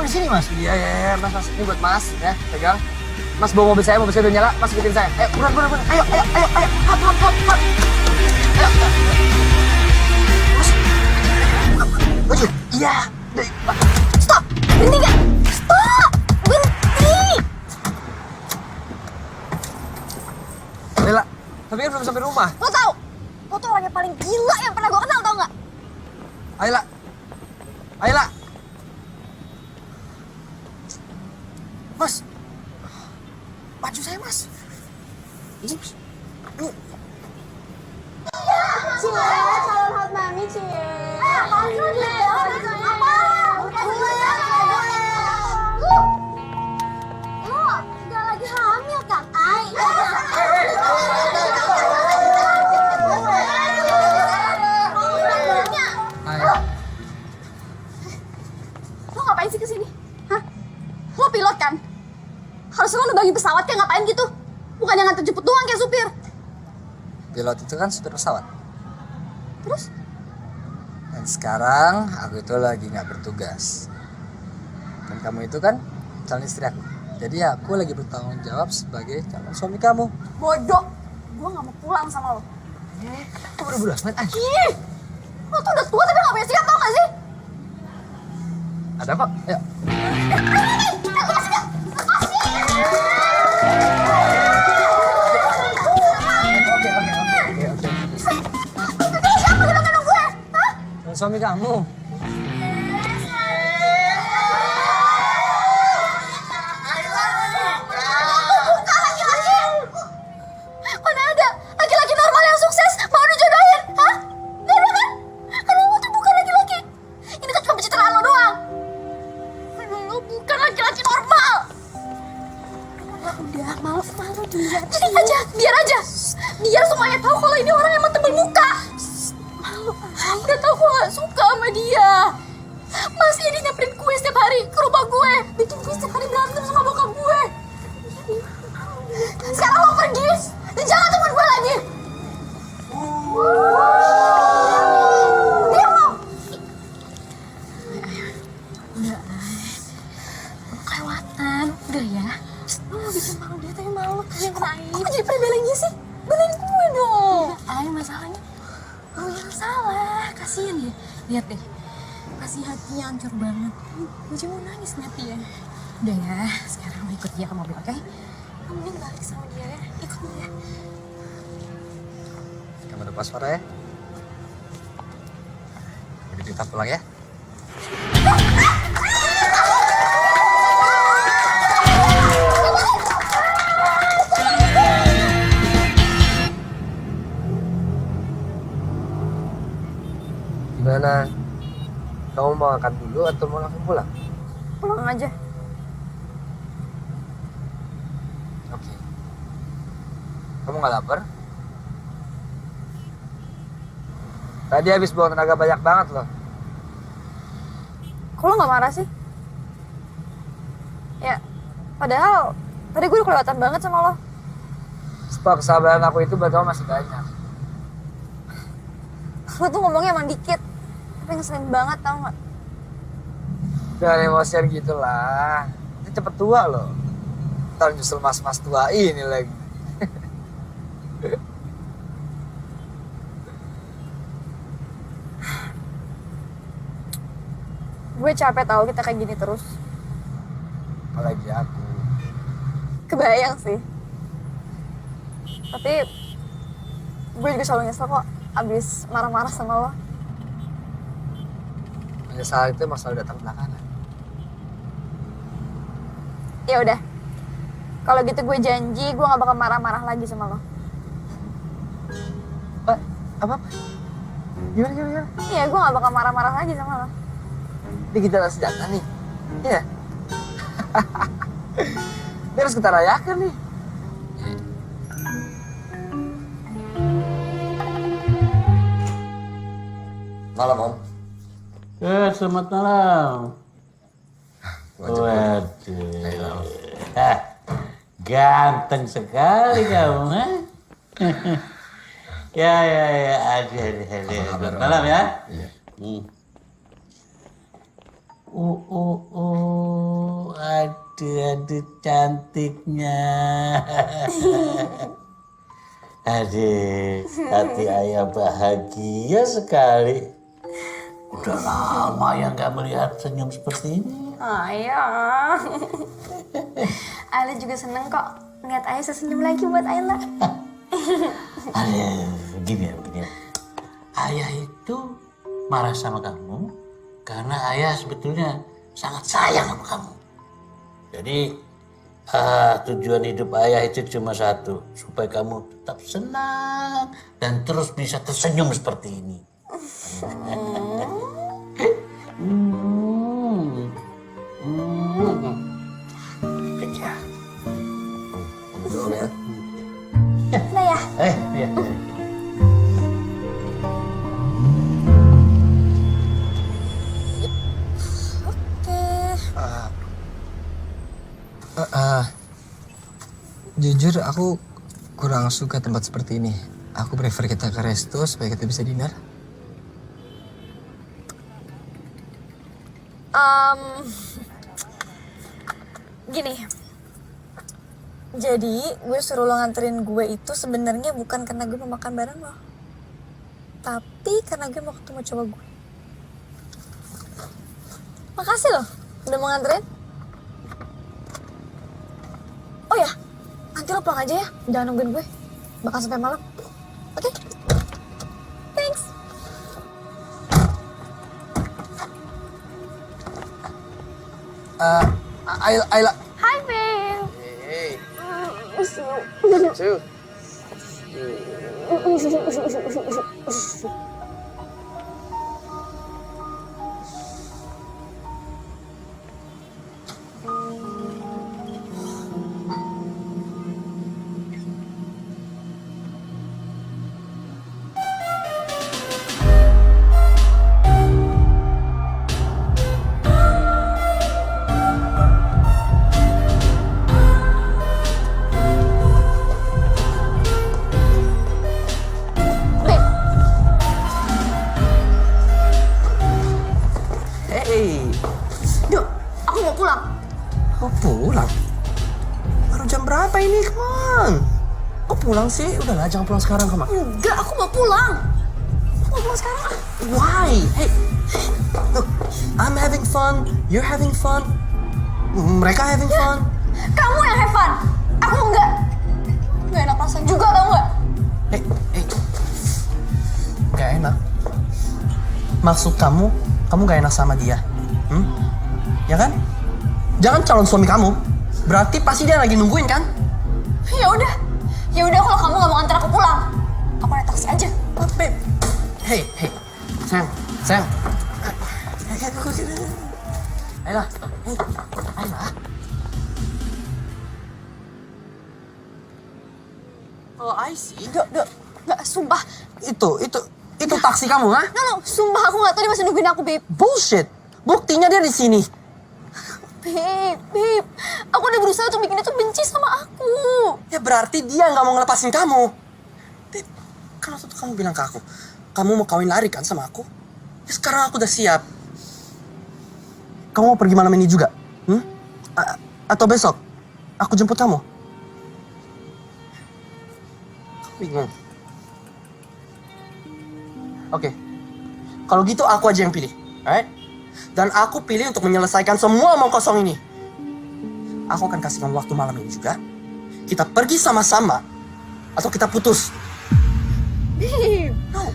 di sini, Mas. Iya, Mas. Ini buat Mas, ya, pegang. Mas bawa mobil saya udah nyala, Mas bikin saya. Ayo, buruan. Ayo. Hop. Ayo. Mas. Maju. Iya. Stop! Berhenti gak? Stop! Berhenti! Lela, tapi kan belum sampai rumah. Lo tau? Lo tuh orang yang paling gila yang pernah gue kenal, tau gak? Ayla. Mas. Baju saya, Mas. Ini, Mas. Yuk. Cie, calon hot mami, Cie. Apaan sih, apa? Lo udah lagi hamil kan, Ay? Lo ngapain sih kesini? Hah? Lo pilot kan? Harusnya lo bagi pesawat kayak ngapain gitu? Bukannya nganter jemput doang kayak supir. Pilot itu kan supir pesawat. Terus? Dan sekarang aku itu lagi nggak bertugas. Dan kamu itu kan calon istri aku. Jadi aku lagi bertanggung jawab sebagai calon suami kamu. Bodoh. Gue gak mau pulang sama lo. Kok udah bulan? Ih! Lo tuh udah tua tapi gak punya sikap, tau gak sih? Ada kok. Ayo. Siapa yang gendong gue? Hah? Suami kamu. Bukan laki-laki. Mana ada laki-laki normal yang sukses mau dijodohin? Hah? Gak ada kan? Karena lo tuh bukan laki-laki. Ini kan cuma pencitraan lo doang. Lo bukan laki-laki normal. Udah, malu dia. Jadi aja, biar aja. Biar semuanya tahu kalau ini orang emang tebel muka. Malu. Udah tahu gue gak suka sama dia. Masih ini nyamperin gue setiap hari ke rumah gue. Bikin gue setiap hari berantem sama bokap gue. Sekarang lo pergi dan jangan temuin gue lagi. Diam lo. Udah, kelewatan. Udah ya. Lo gak bisa malu dia tapi malu kalian kena aib. Kok jadi pada belain dia sih? Belain gue dong. Udah, masalahnya lo yang salah. Kasian dia. Lihat deh. Pasti hatinya hancur banget. Gue cuma nangis ngeliat dia. Udah ya, sekarang lo ikut dia ke mobil, oke? Kamu mending balik sama dia ya. Ikut dia. Kamu lepas suara ya. Jadi kita pulang ya. Gimana? Kamu mau makan dulu atau mau langsung pulang? Pulang aja. Oke. Kamu nggak lapar? Tadi habis buang tenaga banyak banget loh. Kok lo gak marah sih? Ya, padahal tadi gue udah kelewatan banget sama lo. Stok kesabaran aku itu buat kamu masih banyak. Lo tuh ngomongnya emang dikit. Tapi ngeselin banget, tau gak? Jangan emosian gitu lah. Nanti cepet tua loh. Ntar nyusul mas-mas tua ini lagi. Gue capek tau kita kayak gini terus. Apalagi aku. Kebayang sih. Tapi gue juga selalu nyesel kok abis marah-marah sama lo. Penyesalan itu emang selalu datang belakangan. Ya udah. Kalau gitu gue janji gue gak bakal marah-marah lagi sama lo. Apa? Gimana? Iya, gue gak bakal marah-marah lagi sama lo. Ini kita senjata nih. Iya. Ini harus kita rayakan nih. Malam, Om. Selamat malam. Waduh. Ganteng sekali kamu, ha? Ya, ada. Selamat malam ya. Iya. Aduh cantiknya. Aduh, hati ayah bahagia sekali. Udah lama ya nggak melihat senyum seperti ini. Ayah. Ayla juga seneng kok ngeliat Ayah sesenyum lagi buat Ayla. Aduh, begini ya. Ayah itu marah sama kamu karena ayah sebetulnya sangat sayang sama kamu. Jadi tujuan hidup ayah itu cuma satu, supaya kamu tetap senang dan terus bisa tersenyum seperti ini. Ya. Nah ya. Ya. Jujur aku kurang suka tempat seperti ini. Aku prefer kita ke resto supaya kita bisa dinner. Gini. Jadi gue suruh lo nganterin gue itu sebenarnya bukan karena gue mau makan bareng lo. Tapi karena gue mau ketemu cowok gue. Makasih lo udah mau nganterin. Oh ya, nanti lo pulang aja ya. Jangan nungguin gue. Bakal sampai malam. Oke? Thanks. Ayla. Hi, babe. Hey. Miss you. Too. Hey. Duh, aku mau pulang. Kok pulang? Baru jam berapa ini? Come on. Kok pulang sih? Udahlah, jangan pulang sekarang, come on. Enggak, aku mau pulang. Aku mau pulang sekarang. Why? Hey, look, I'm having fun. You're having fun. Mereka having fun. Kamu yang have fun. Aku enggak. Gak enak rasanya juga, tau nggak? Hey. Gak enak. Maksud kamu gak enak sama dia? Ya kan? Jangan calon suami kamu. Berarti pasti dia lagi nungguin kan? Ya udah kalau kamu nggak mau antar aku pulang, aku naik taksi aja. Babe. Hey, sayang. Ayla, Ayla. Oh, I see. Nggak, sumpah. Itu taksi kamu, ha? No, sumpah aku nggak tahu dia masih nungguin aku, babe. Bullshit. Buktinya dia di sini. Babe, aku udah berusaha untuk bikin dia tuh benci sama aku. Ya berarti dia nggak mau ngelepasin kamu. Babe, kan waktu itu kamu bilang ke aku, kamu mau kawin lari kan sama aku? Ya sekarang aku udah siap. Kamu mau pergi malam ini juga? Atau besok? Aku jemput kamu? Kamu bingung? Oke. Kalau gitu aku aja yang pilih, alright? Dan aku pilih untuk menyelesaikan semua omong kosong ini. Aku akan kasih kamu waktu malam ini juga. Kita pergi sama-sama, atau kita putus. Babe, no.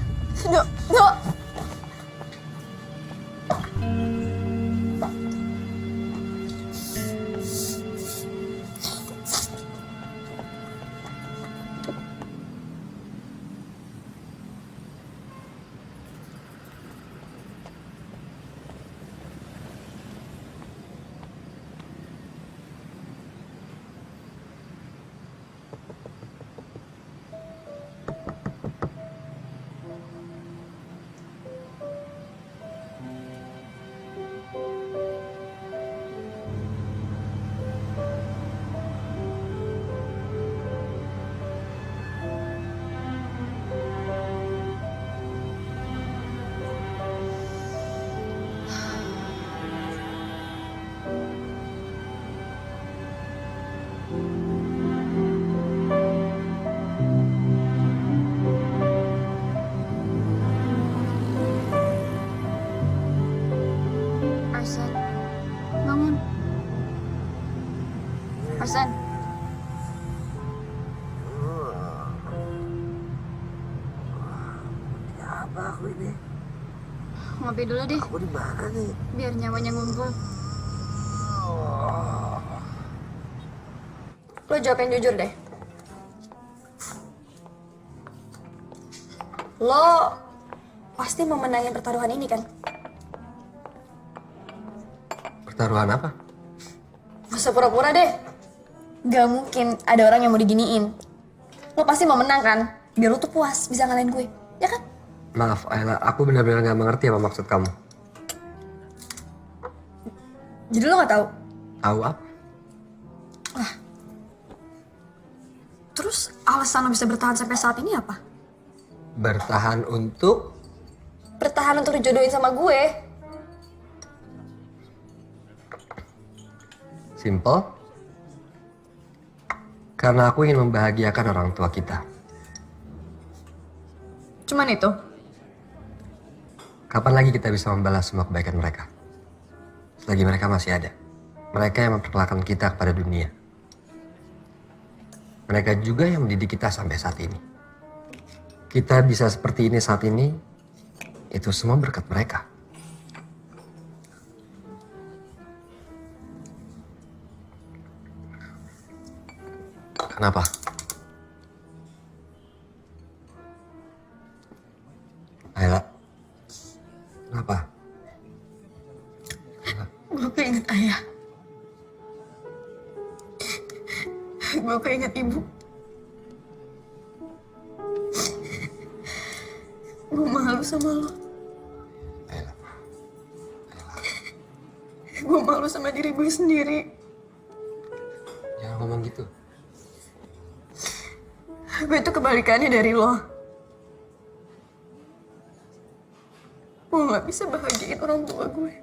Arsen, bangun. Arsen. Apa aku ini? Ngopi dulu deh, Aku di mana nih? biar nyawanya ngumpul. Lo jawab yang jujur deh. Lo pasti mau menangin pertaruhan ini kan? Pertaruhan apa? Gak usah pura-pura deh. Gak mungkin ada orang yang mau diginiin. Lo pasti mau menang kan? Biar lo tuh puas bisa ngalahin gue, ya kan? Maaf, Ayla, aku benar-benar nggak mengerti apa maksud kamu. Jadi lo gak tahu? Tahu apa? Terus alasan lo bisa bertahan sampai saat ini apa? Bertahan untuk Bertahan untuk dijodohin sama gue. simple. Karena aku ingin membahagiakan orang tua kita. Cuman itu. Kapan lagi kita bisa membalas semua kebaikan mereka? Selagi mereka masih ada. Mereka yang memperkenalkan kita kepada dunia. Mereka juga yang mendidik kita sampai saat ini. Kita bisa seperti ini saat ini, itu semua berkat mereka. Kenapa? Ayla, kenapa? Gue keinget ayah. Gue keinget ibu. Gue malu sama lo. Ayla. Gue malu sama diri gue sendiri. Jangan ngomong gitu. Gue itu kebalikannya dari lo. Gue gak bisa bahagiain orang tua gue.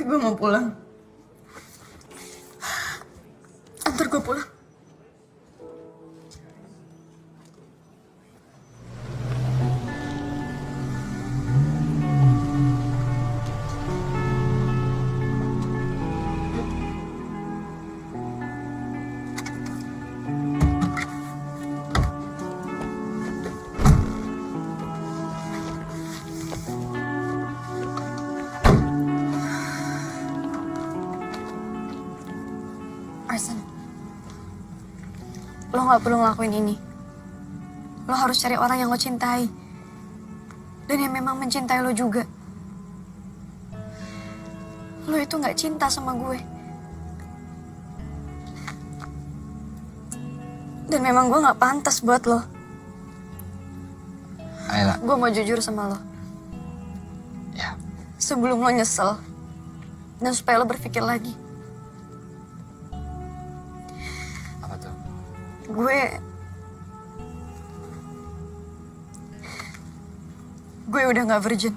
Gue mau pulang. Antar gue pulang. Arsen, lo gak perlu ngelakuin ini. Lo harus cari orang yang lo cintai. Dan yang memang mencintai lo juga. Lo itu gak cinta sama gue. Dan memang gue gak pantas buat lo. Ayla. Gue mau jujur sama lo. Ya. Sebelum lo nyesel. Dan supaya lo berpikir lagi. Apa tuh? Gue udah gak virgin.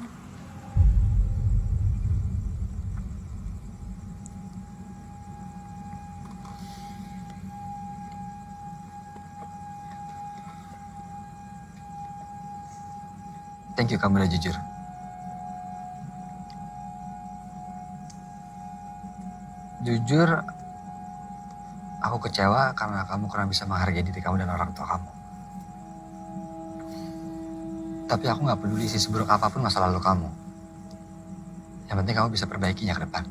Thank you, kamu udah jujur. Jujur, aku kecewa karena kamu kurang bisa menghargai diri kamu dan orang tua kamu. Tapi aku nggak peduli sih seburuk apapun masa lalu kamu. Yang penting kamu bisa perbaikinya ke depan.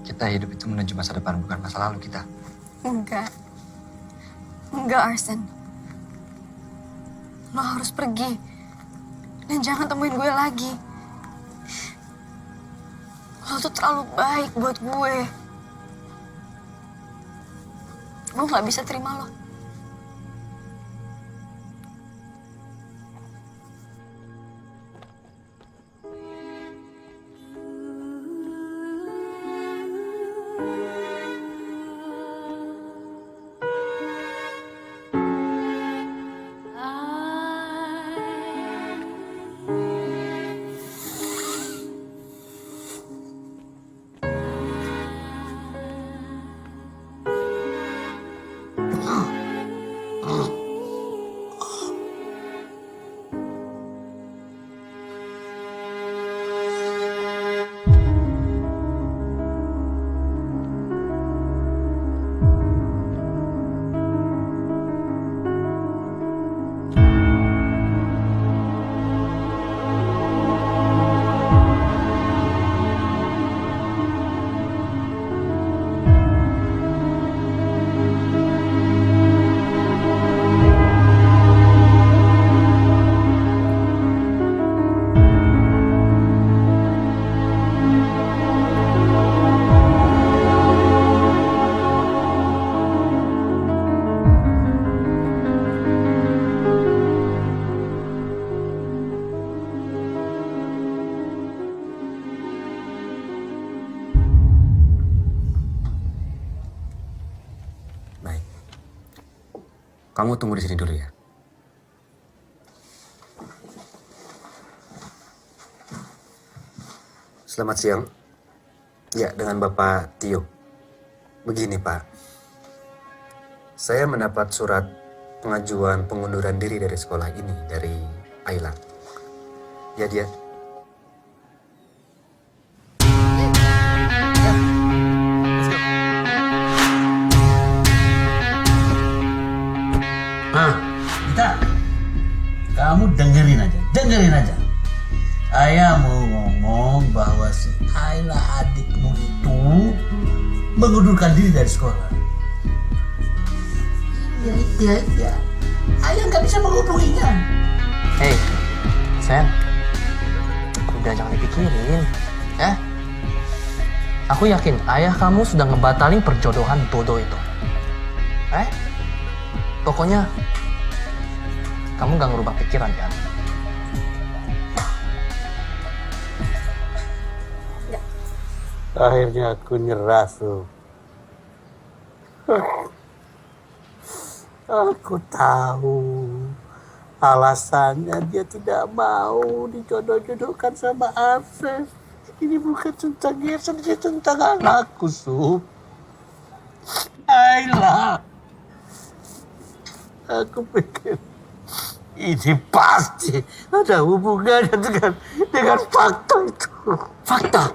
Kita hidup itu menuju masa depan, bukan masa lalu kita. Enggak. Enggak, Arsen. Lo harus pergi. Dan jangan temuin gue lagi. Lo tuh terlalu baik buat gue. Gue gak bisa terima lo. kamu tunggu di sini dulu ya. Selamat siang. Ya, dengan Bapak Tio. Begini, Pak. Saya mendapat surat pengajuan pengunduran diri dari sekolah ini, dari Ayla. Ya, dia. Kita, kamu dengerin aja. Ayah mau ngomong bahwa si Ayla adikmu itu mengundurkan diri dari sekolah. Iya. Ayah nggak bisa menghubunginya. Hei, Sen. Udah jangan dipikirin, ya. Aku yakin ayah kamu sudah ngebatalin perjodohan bodoh itu. Pokoknya kamu gak ngerubah pikiran kan? Akhirnya aku nyerah, Su. Aku tahu alasannya dia tidak mau dijodoh-jodohkan sama Arses. Ini bukan tentang Gerson, ini tentang anakku, Su. Ayla. Aku pikir ini pasti ada hubungannya dengan fakta itu. Fakta?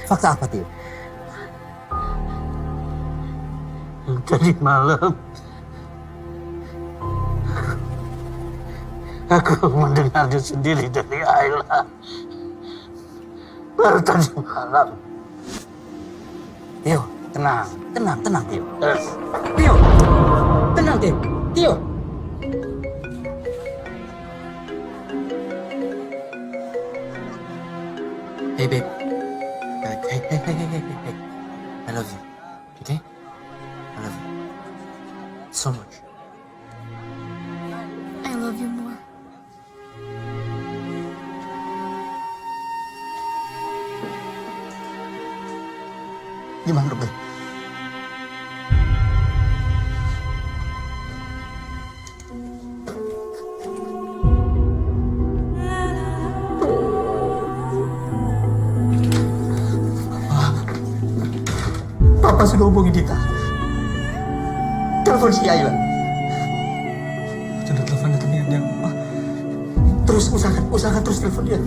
Fakta apa, Tio? Tadi malam aku mendengarnya sendiri dari Ayla. Baru tadi malam. Tio, tenang, Tio. Tio, tenang, Tio. Hey, babe. Hey. I love you. Okay? I love you. So much. I love you more. Gimana, babe? Papa sudah hubungi Dita. Telepon si Ayla. Sudah telepon dia. Terus usahakan terus telepon dia.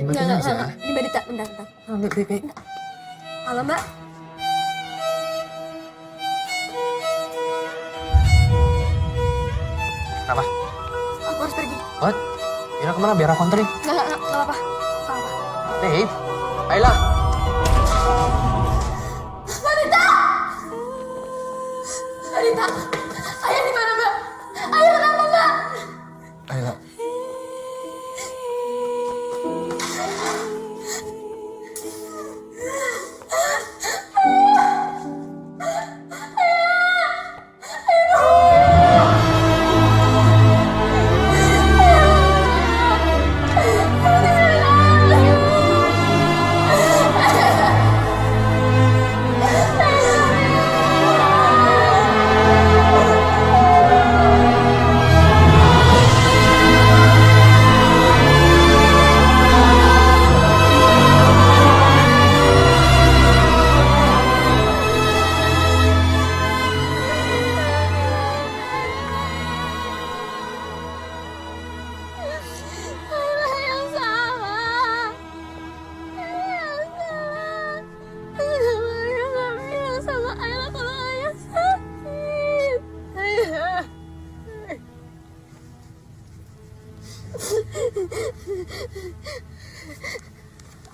Enggak. Ini Mbak Dita, bentar. Halo, Mbak. Kenapa? Aku harus pergi. What? Ira kemana? Biar aku anterin. Enggak apa-apa. Babe, Ayla. Mbak Dita! Ayah di mana, Mbak? Ayah kenapa, Mbak? Ayla.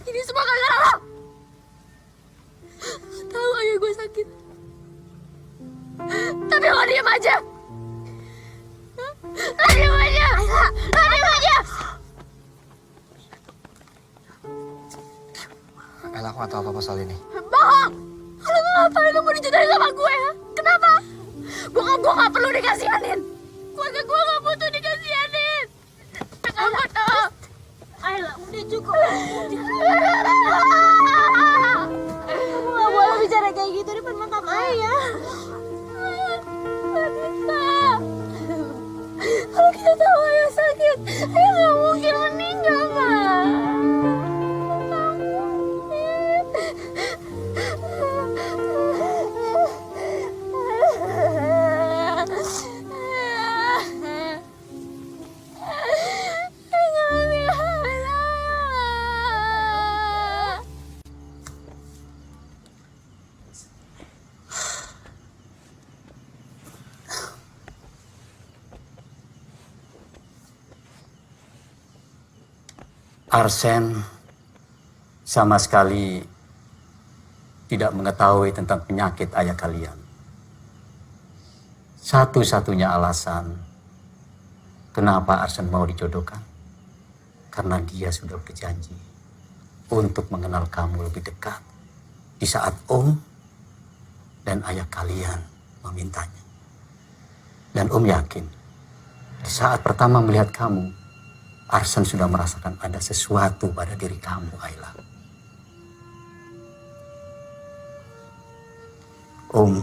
Ini semua gara-gara lo. Tahu ayah gue sakit. Tapi lo diem aja. Lo diem aja. Lo diem aja. Ella, aku gak tahu apa-apa soal ini. Bohong. Lo ngapain lo mau dijodohin sama gue? Ha? Kenapa? Gue gak perlu dikasihanin. Keluarga gue gak butuh dikasihanin. Gak butuh. Ayla, udah cukup. Kamu gak boleh bicara kayak gitu di depan makam ayah. Gak bisa. Kalau kita tahu ayah sakit, ayah gak mungkin meninggal, Pak. Arsen sama sekali tidak mengetahui tentang penyakit ayah kalian. Satu-satunya alasan kenapa Arsen mau dijodohkan, karena dia sudah berjanji untuk mengenal kamu lebih dekat di saat Om dan ayah kalian memintanya. Dan Om yakin di saat pertama melihat kamu, Arsen sudah merasakan ada sesuatu pada diri kamu, Ayla. Om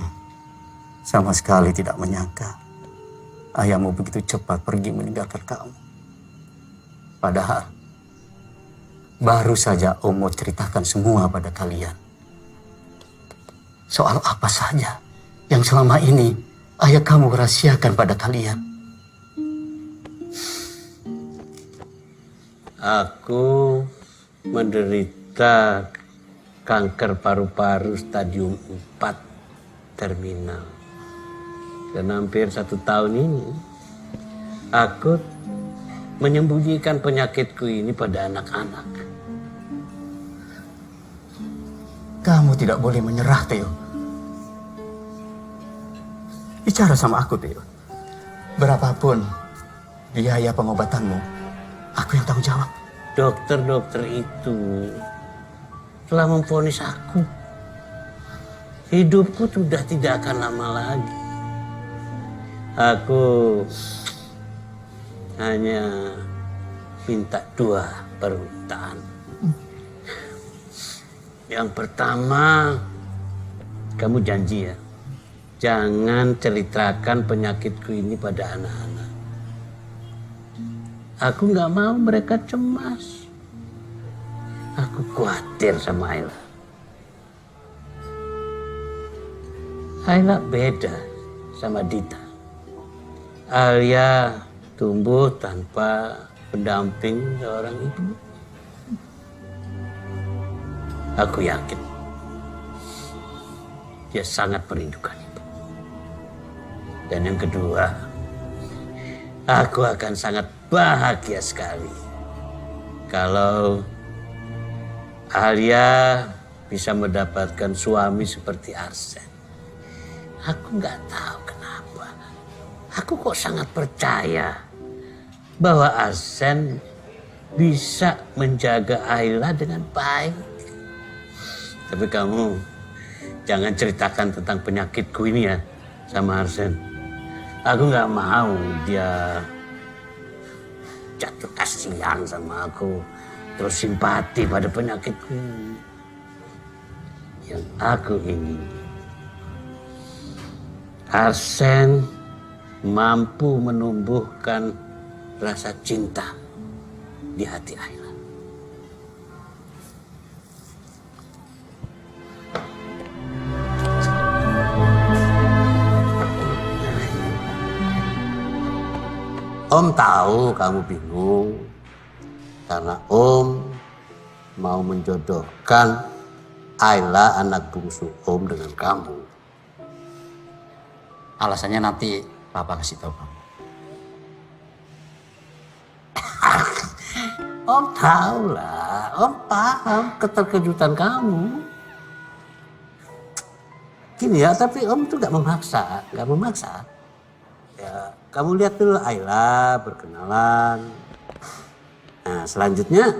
sama sekali tidak menyangka ayahmu begitu cepat pergi meninggalkan kamu. Padahal baru saja Om mau ceritakan semua pada kalian. Soal apa saja yang selama ini ayah kamu rahasiakan pada kalian. Aku menderita kanker paru-paru stadium 4 terminal. Dan hampir 1 tahun ini, aku menyembunyikan penyakitku ini pada anak-anak. Kamu tidak boleh menyerah, Theo. Bicara sama aku, Theo. Berapapun biaya pengobatanmu, aku yang tanggung jawab. Dokter-dokter itu telah memvonis aku. Hidupku sudah tidak akan lama lagi. Aku hanya minta 2 permintaan. Yang pertama, kamu janji ya, jangan ceritakan penyakitku ini pada anak-anak. Aku nggak mau mereka cemas. Aku khawatir sama Ayla. Ayla beda sama Dita. Alia tumbuh tanpa pendamping seorang ibu. Aku yakin dia sangat merindukan ibu. Dan yang kedua, aku akan sangat bahagia sekali kalau Alia bisa mendapatkan suami seperti Arsen. Aku nggak tahu kenapa. Aku kok sangat percaya bahwa Arsen bisa menjaga Ayla dengan baik. Tapi kamu jangan ceritakan tentang penyakitku ini ya sama Arsen. Aku nggak mau dia jatuh kasihan sama aku, terus simpati pada penyakitku. Yang aku ingin, Arsen mampu menumbuhkan rasa cinta di hati Ayla. Om tahu kamu bingung karena Om mau menjodohkan Ayla anak bungsu Om dengan kamu. Alasannya nanti Papa kasih tahu kamu. Om tahu lah, Om paham keterkejutan kamu. Gini ya, tapi Om tuh nggak memaksa. Ya, kamu lihat dulu Ayla berkenalan. Nah, selanjutnya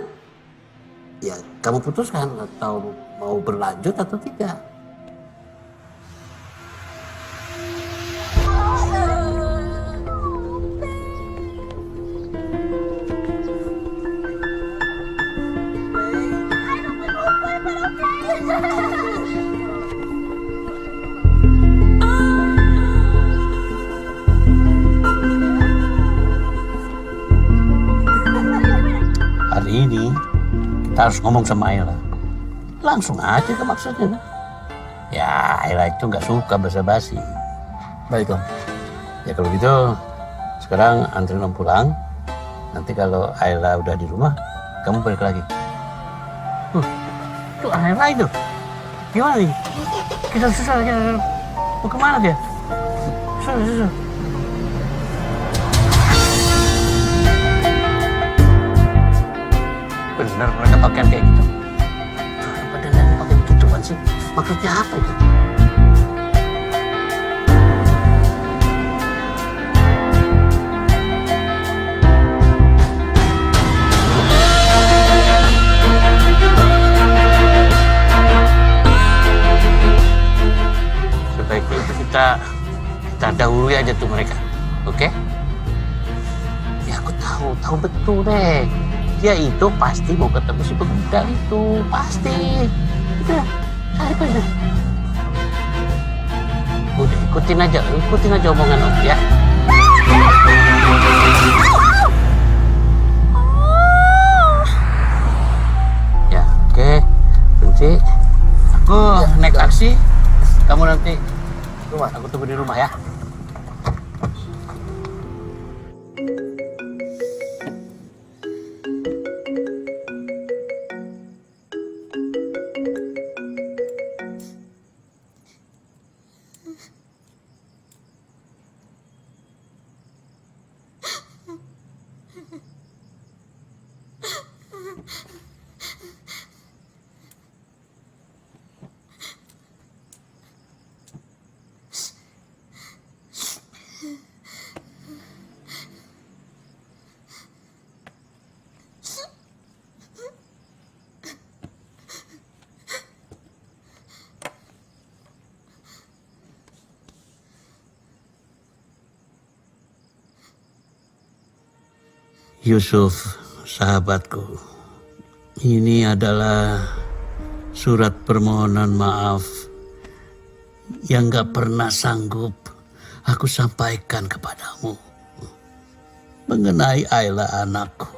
ya kamu putuskan atau mau berlanjut atau tidak. Hari ini kita harus ngomong sama Ayla. Langsung aja ke maksudnya. Ya Ayla itu nggak suka basa-basi. Baik Om. Ya kalau gitu sekarang anterin Om pulang. Nanti kalau Ayla udah di rumah, kamu balik lagi. Tuh Ayla itu. Gimana nih? Kita susah aja. Mau kemana dia? Susah. Bener mereka pakaian kayak gitu. Kenapa dan pakai begituan sih? Maksudnya apa itu? Sebaiknya itu kita dahului aja tuh mereka, oke? Ya aku tahu betul deh. Dia itu pasti mau ketemu si pemuda itu, pasti. Udah, cari aja. Udah, ikutin aja omongan Om ya. Ya, oke. Berhenti. Aku naik taksi. Kamu nanti rumah. Aku tunggu di rumah ya. Yusuf, sahabatku, ini adalah surat permohonan maaf yang gak pernah sanggup aku sampaikan kepadamu mengenai Ayla anakku.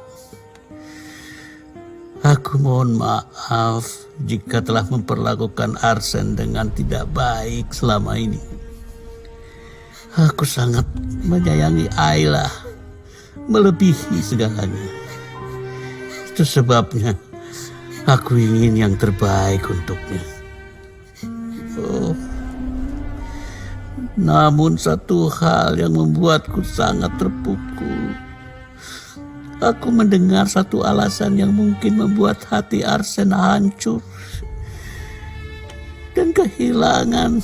Aku mohon maaf jika telah memperlakukan Arsen dengan tidak baik selama ini. Aku sangat menyayangi Ayla melebihi segalanya. Itu sebabnya aku ingin yang terbaik untuknya. Oh, namun satu hal yang membuatku sangat terpukul. Aku mendengar satu alasan yang mungkin membuat hati Arsen hancur dan kehilangan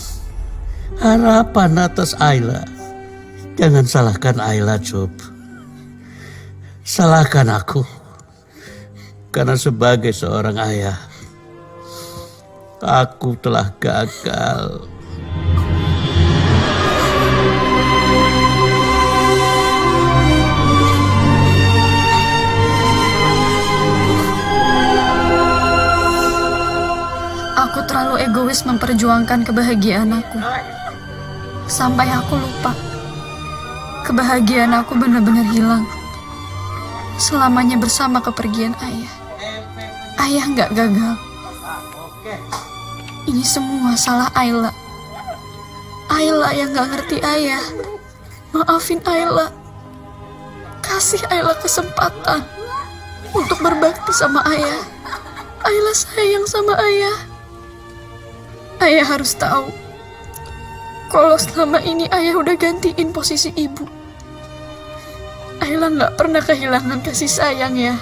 harapan atas Ayla. Jangan salahkan Ayla, Job. Salahkan aku, karena sebagai seorang ayah, aku telah gagal. Aku terlalu egois memperjuangkan kebahagiaan aku. Sampai aku lupa. Kebahagiaan aku benar-benar hilang. Selamanya bersama kepergian ayah. Ayah nggak gagal. Ini semua salah Ayla. Ayla yang nggak ngerti ayah. Maafin Ayla. Kasih Ayla kesempatan untuk berbakti sama ayah. Ayla sayang sama ayah. Ayah harus tahu kalau selama ini ayah udah gantiin posisi ibu. Ayla nggak pernah kehilangan kasih sayang ya.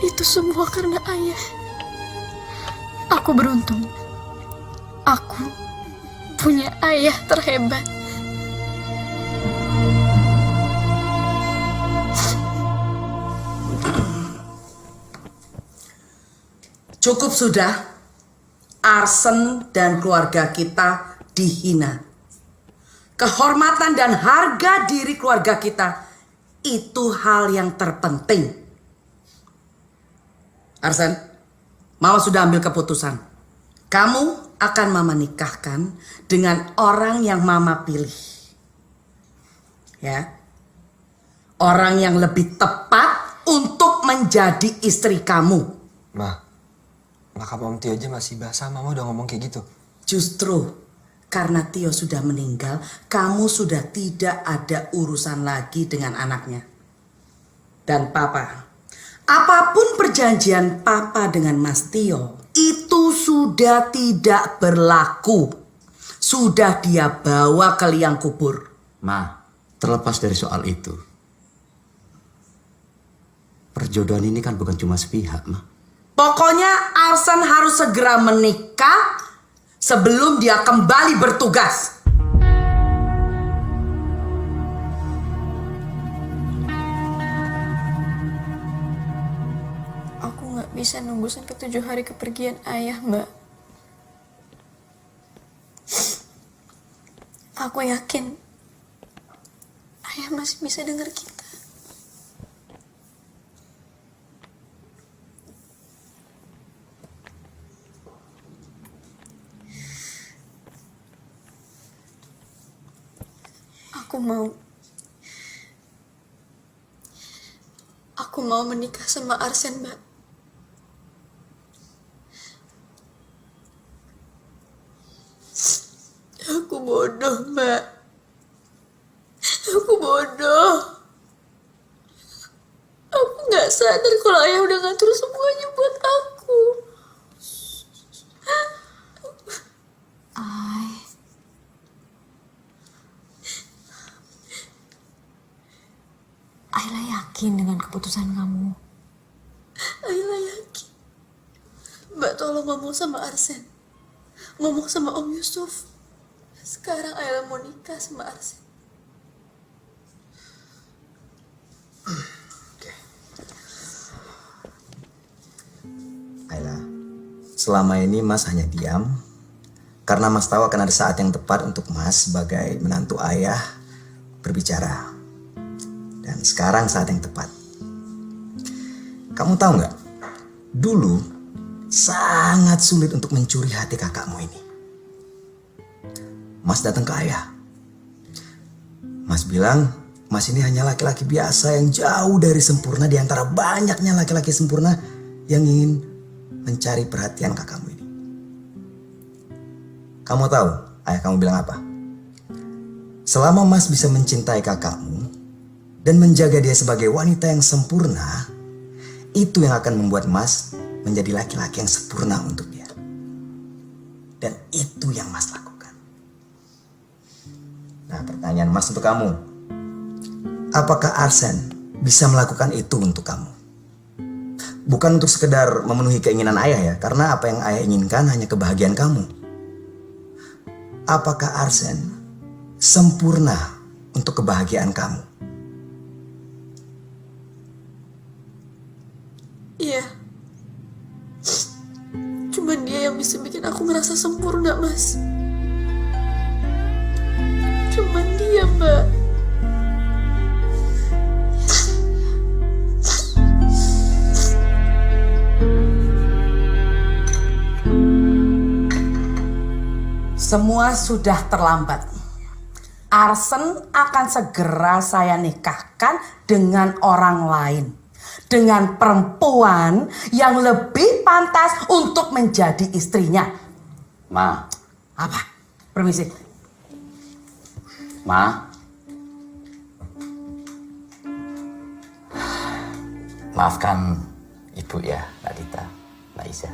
Itu semua karena ayah. Aku beruntung. Aku punya ayah terhebat. Cukup sudah. Arsen dan keluarga kita dihina. Kehormatan dan harga diri keluarga kita itu hal yang terpenting. Arsen, Mama sudah ambil keputusan. Kamu akan Mama nikahkan dengan orang yang Mama pilih. Ya. Orang yang lebih tepat untuk menjadi istri kamu. Makam Om Tio aja masih basah, Mama udah ngomong kayak gitu. Justru karena Tio sudah meninggal, kamu sudah tidak ada urusan lagi dengan anaknya. Dan Papa, apapun perjanjian Papa dengan Mas Tio, itu sudah tidak berlaku. Sudah dia bawa ke liang kubur. Ma, terlepas dari soal itu, perjodohan ini kan bukan cuma sepihak, Ma. Pokoknya Arsen harus segera menikah sebelum dia kembali bertugas. Aku nggak bisa nunggu sampai 7 hari kepergian ayah, Mbak. Aku yakin ayah masih bisa dengar kita. Aku mau menikah sama Arsen, Mbak. Aku bodoh, Mbak. Aku bodoh. Aku nggak sadar kalau ayah udah ngatur semuanya buat aku. Ayla yakin dengan keputusan kamu. Ayla yakin. Mbak tolong ngomong sama Arsen. Ngomong sama Om Yusuf. Sekarang Ayla mau nikah sama Arsen. Ayla, selama ini Mas hanya diam karena Mas tahu akan ada saat yang tepat untuk Mas sebagai menantu ayah berbicara. Dan sekarang saat yang tepat. Kamu tahu nggak? Dulu sangat sulit untuk mencuri hati kakakmu ini. Mas datang ke ayah. Mas bilang, Mas ini hanya laki-laki biasa yang jauh dari sempurna di antara banyaknya laki-laki sempurna yang ingin mencari perhatian kakakmu ini. Kamu tahu ayah kamu bilang apa? Selama Mas bisa mencintai kakakmu dan menjaga dia sebagai wanita yang sempurna, itu yang akan membuat Mas menjadi laki-laki yang sempurna untuk dia. Dan itu yang Mas lakukan. Nah, pertanyaan Mas untuk kamu, apakah Arsen bisa melakukan itu untuk kamu? Bukan untuk sekedar memenuhi keinginan ayah ya, karena apa yang ayah inginkan hanya kebahagiaan kamu. Apakah Arsen sempurna untuk kebahagiaan kamu? Iya. Cuman dia yang bisa bikin aku ngerasa sempurna, Mas. Cuman dia, Mbak. Semua sudah terlambat. Arsen akan segera saya nikahkan dengan orang lain. Dengan perempuan yang lebih pantas untuk menjadi istrinya. Ma. Apa? Permisi. Ma. Maafkan Ibu ya, Mbak Dita, Mbak Isa.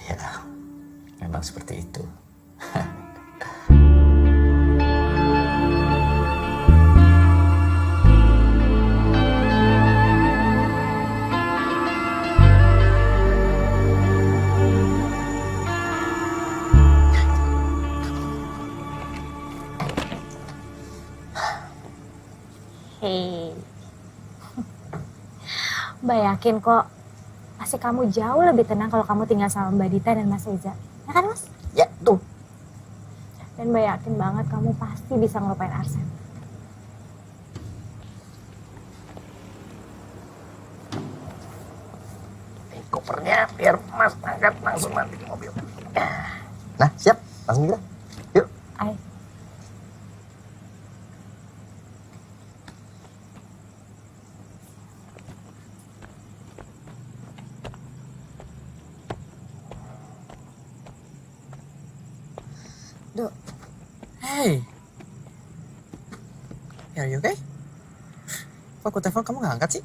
Ya, memang seperti itu. Mbak yakin kok pasti kamu jauh lebih tenang kalau kamu tinggal sama Mbak Dita dan Mas Reza. Ya kan Mas? Ya, tuh. Dan Mbak yakin banget kamu pasti bisa ngelupain Arsen. Ini kopernya biar Mas angkat langsung nanti ke mobil. Nah, siap. Langsung kita. Yuk. Ayo. Dok. Hey. Are you okay? Kok aku telepon kamu gak angkat sih?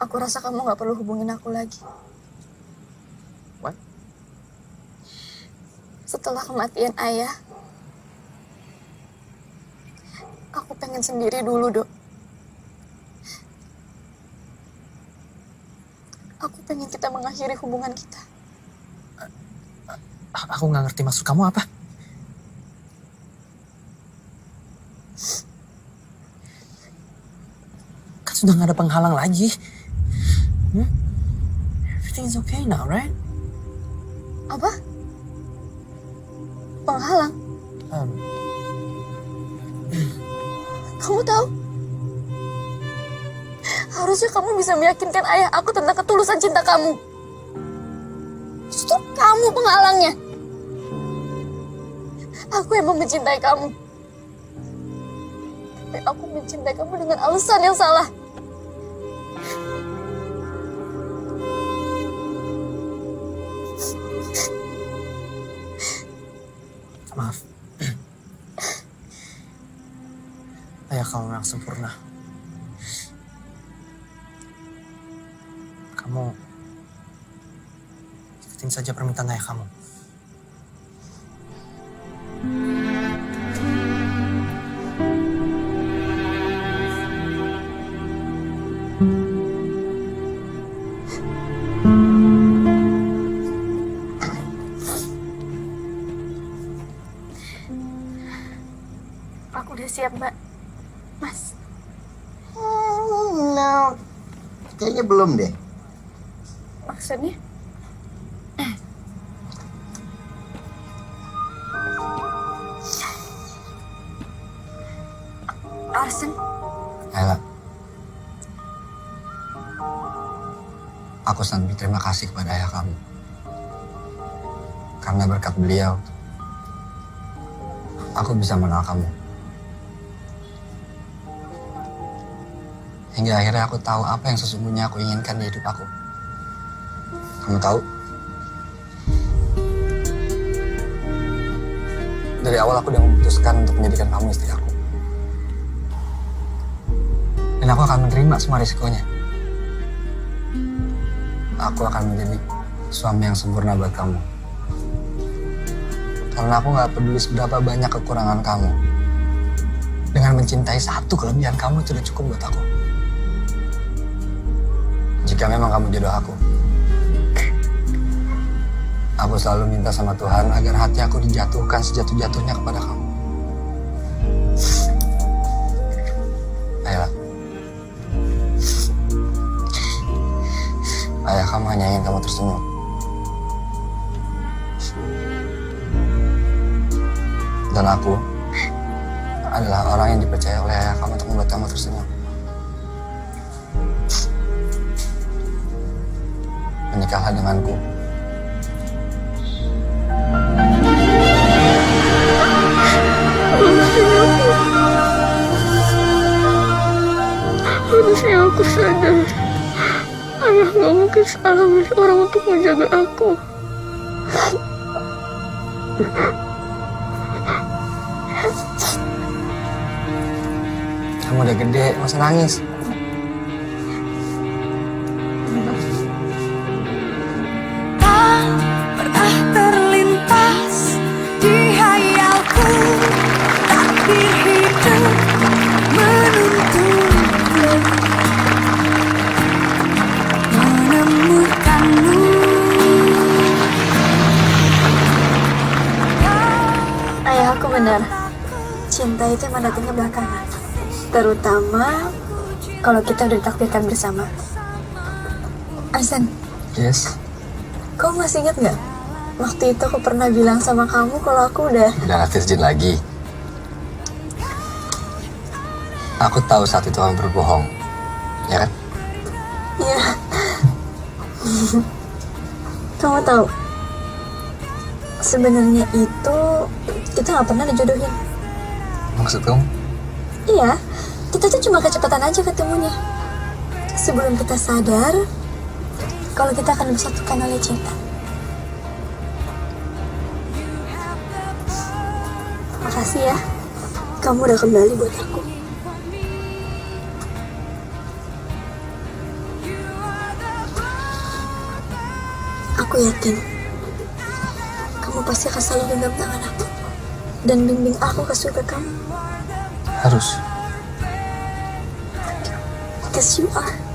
Aku rasa kamu gak perlu hubungin aku lagi. What? Setelah kematian ayah, aku pengen sendiri dulu, Dok. Aku pengen kita mengakhiri hubungan kita. Aku gak ngerti maksud kamu apa. Kan sudah gak ada penghalang lagi. Everything is okay now, right? Apa? Penghalang? Kamu tahu? Harusnya kamu bisa meyakinkan ayah aku tentang ketulusan cinta kamu. Justru kamu penghalangnya. Aku emang mencintai kamu. Tapi aku mencintai kamu dengan alasan yang salah. Maaf. Ayah kamu yang sempurna. Kamu ikutin saja permintaan ayah kamu. Aku udah siap, Mbak. Mas. No, kayaknya belum deh. Maksudnya? Arsen, Ayla, aku sangat berterima kasih kepada ayah kamu. Karena berkat beliau, aku bisa mengenal kamu. Hingga akhirnya aku tahu apa yang sesungguhnya aku inginkan di hidup aku. Kamu tahu? Dari awal aku udah memutuskan untuk menjadikan kamu istri aku. Dan aku akan menerima semua risikonya. Aku akan menjadi suami yang sempurna buat kamu. Karena aku gak peduli seberapa banyak kekurangan kamu. Dengan mencintai satu kelebihan kamu itu udah cukup buat aku. Jika memang kamu jodoh aku selalu minta sama Tuhan agar hati aku dijatuhkan sejatuh-jatuhnya kepada kamu. Ayolah. Ayah kamu hanya ingin kamu tersenyum. Dan aku adalah orang yang dipercaya oleh ayah kamu untuk membuat kamu tersenyum. Menikahlah denganku. Harusnya aku sadar. Ayah gak mungkin salah milih orang untuk menjaga aku. Kamu udah gede, masa nangis? Tak pernah terlintas di hayalku, takdir hidup menuntunku menemukanmu. ayah aku benar. Cinta itu emang datangnya belakangan. Terutama kalau kita udah ditakdirkan bersama. Arsen, Yes. kamu masih ingat nggak? Waktu itu aku pernah bilang sama kamu kalau aku udah... Udah gak virgin lagi. Aku tahu saat itu kamu berbohong. Ya kan? Iya. Kamu tahu, sebenarnya itu kita nggak pernah dijodohin. Maksud kamu? Iya, kita tuh cuma kecepatan aja ketemunya. Sebelum kita sadar kalau kita akan disatukan oleh cinta. Makasih ya, kamu udah kembali buat aku. Aku yakin kamu pasti akan selalu genggam tangan aku dan bimbing aku ke surga kamu. Harus. Because you are.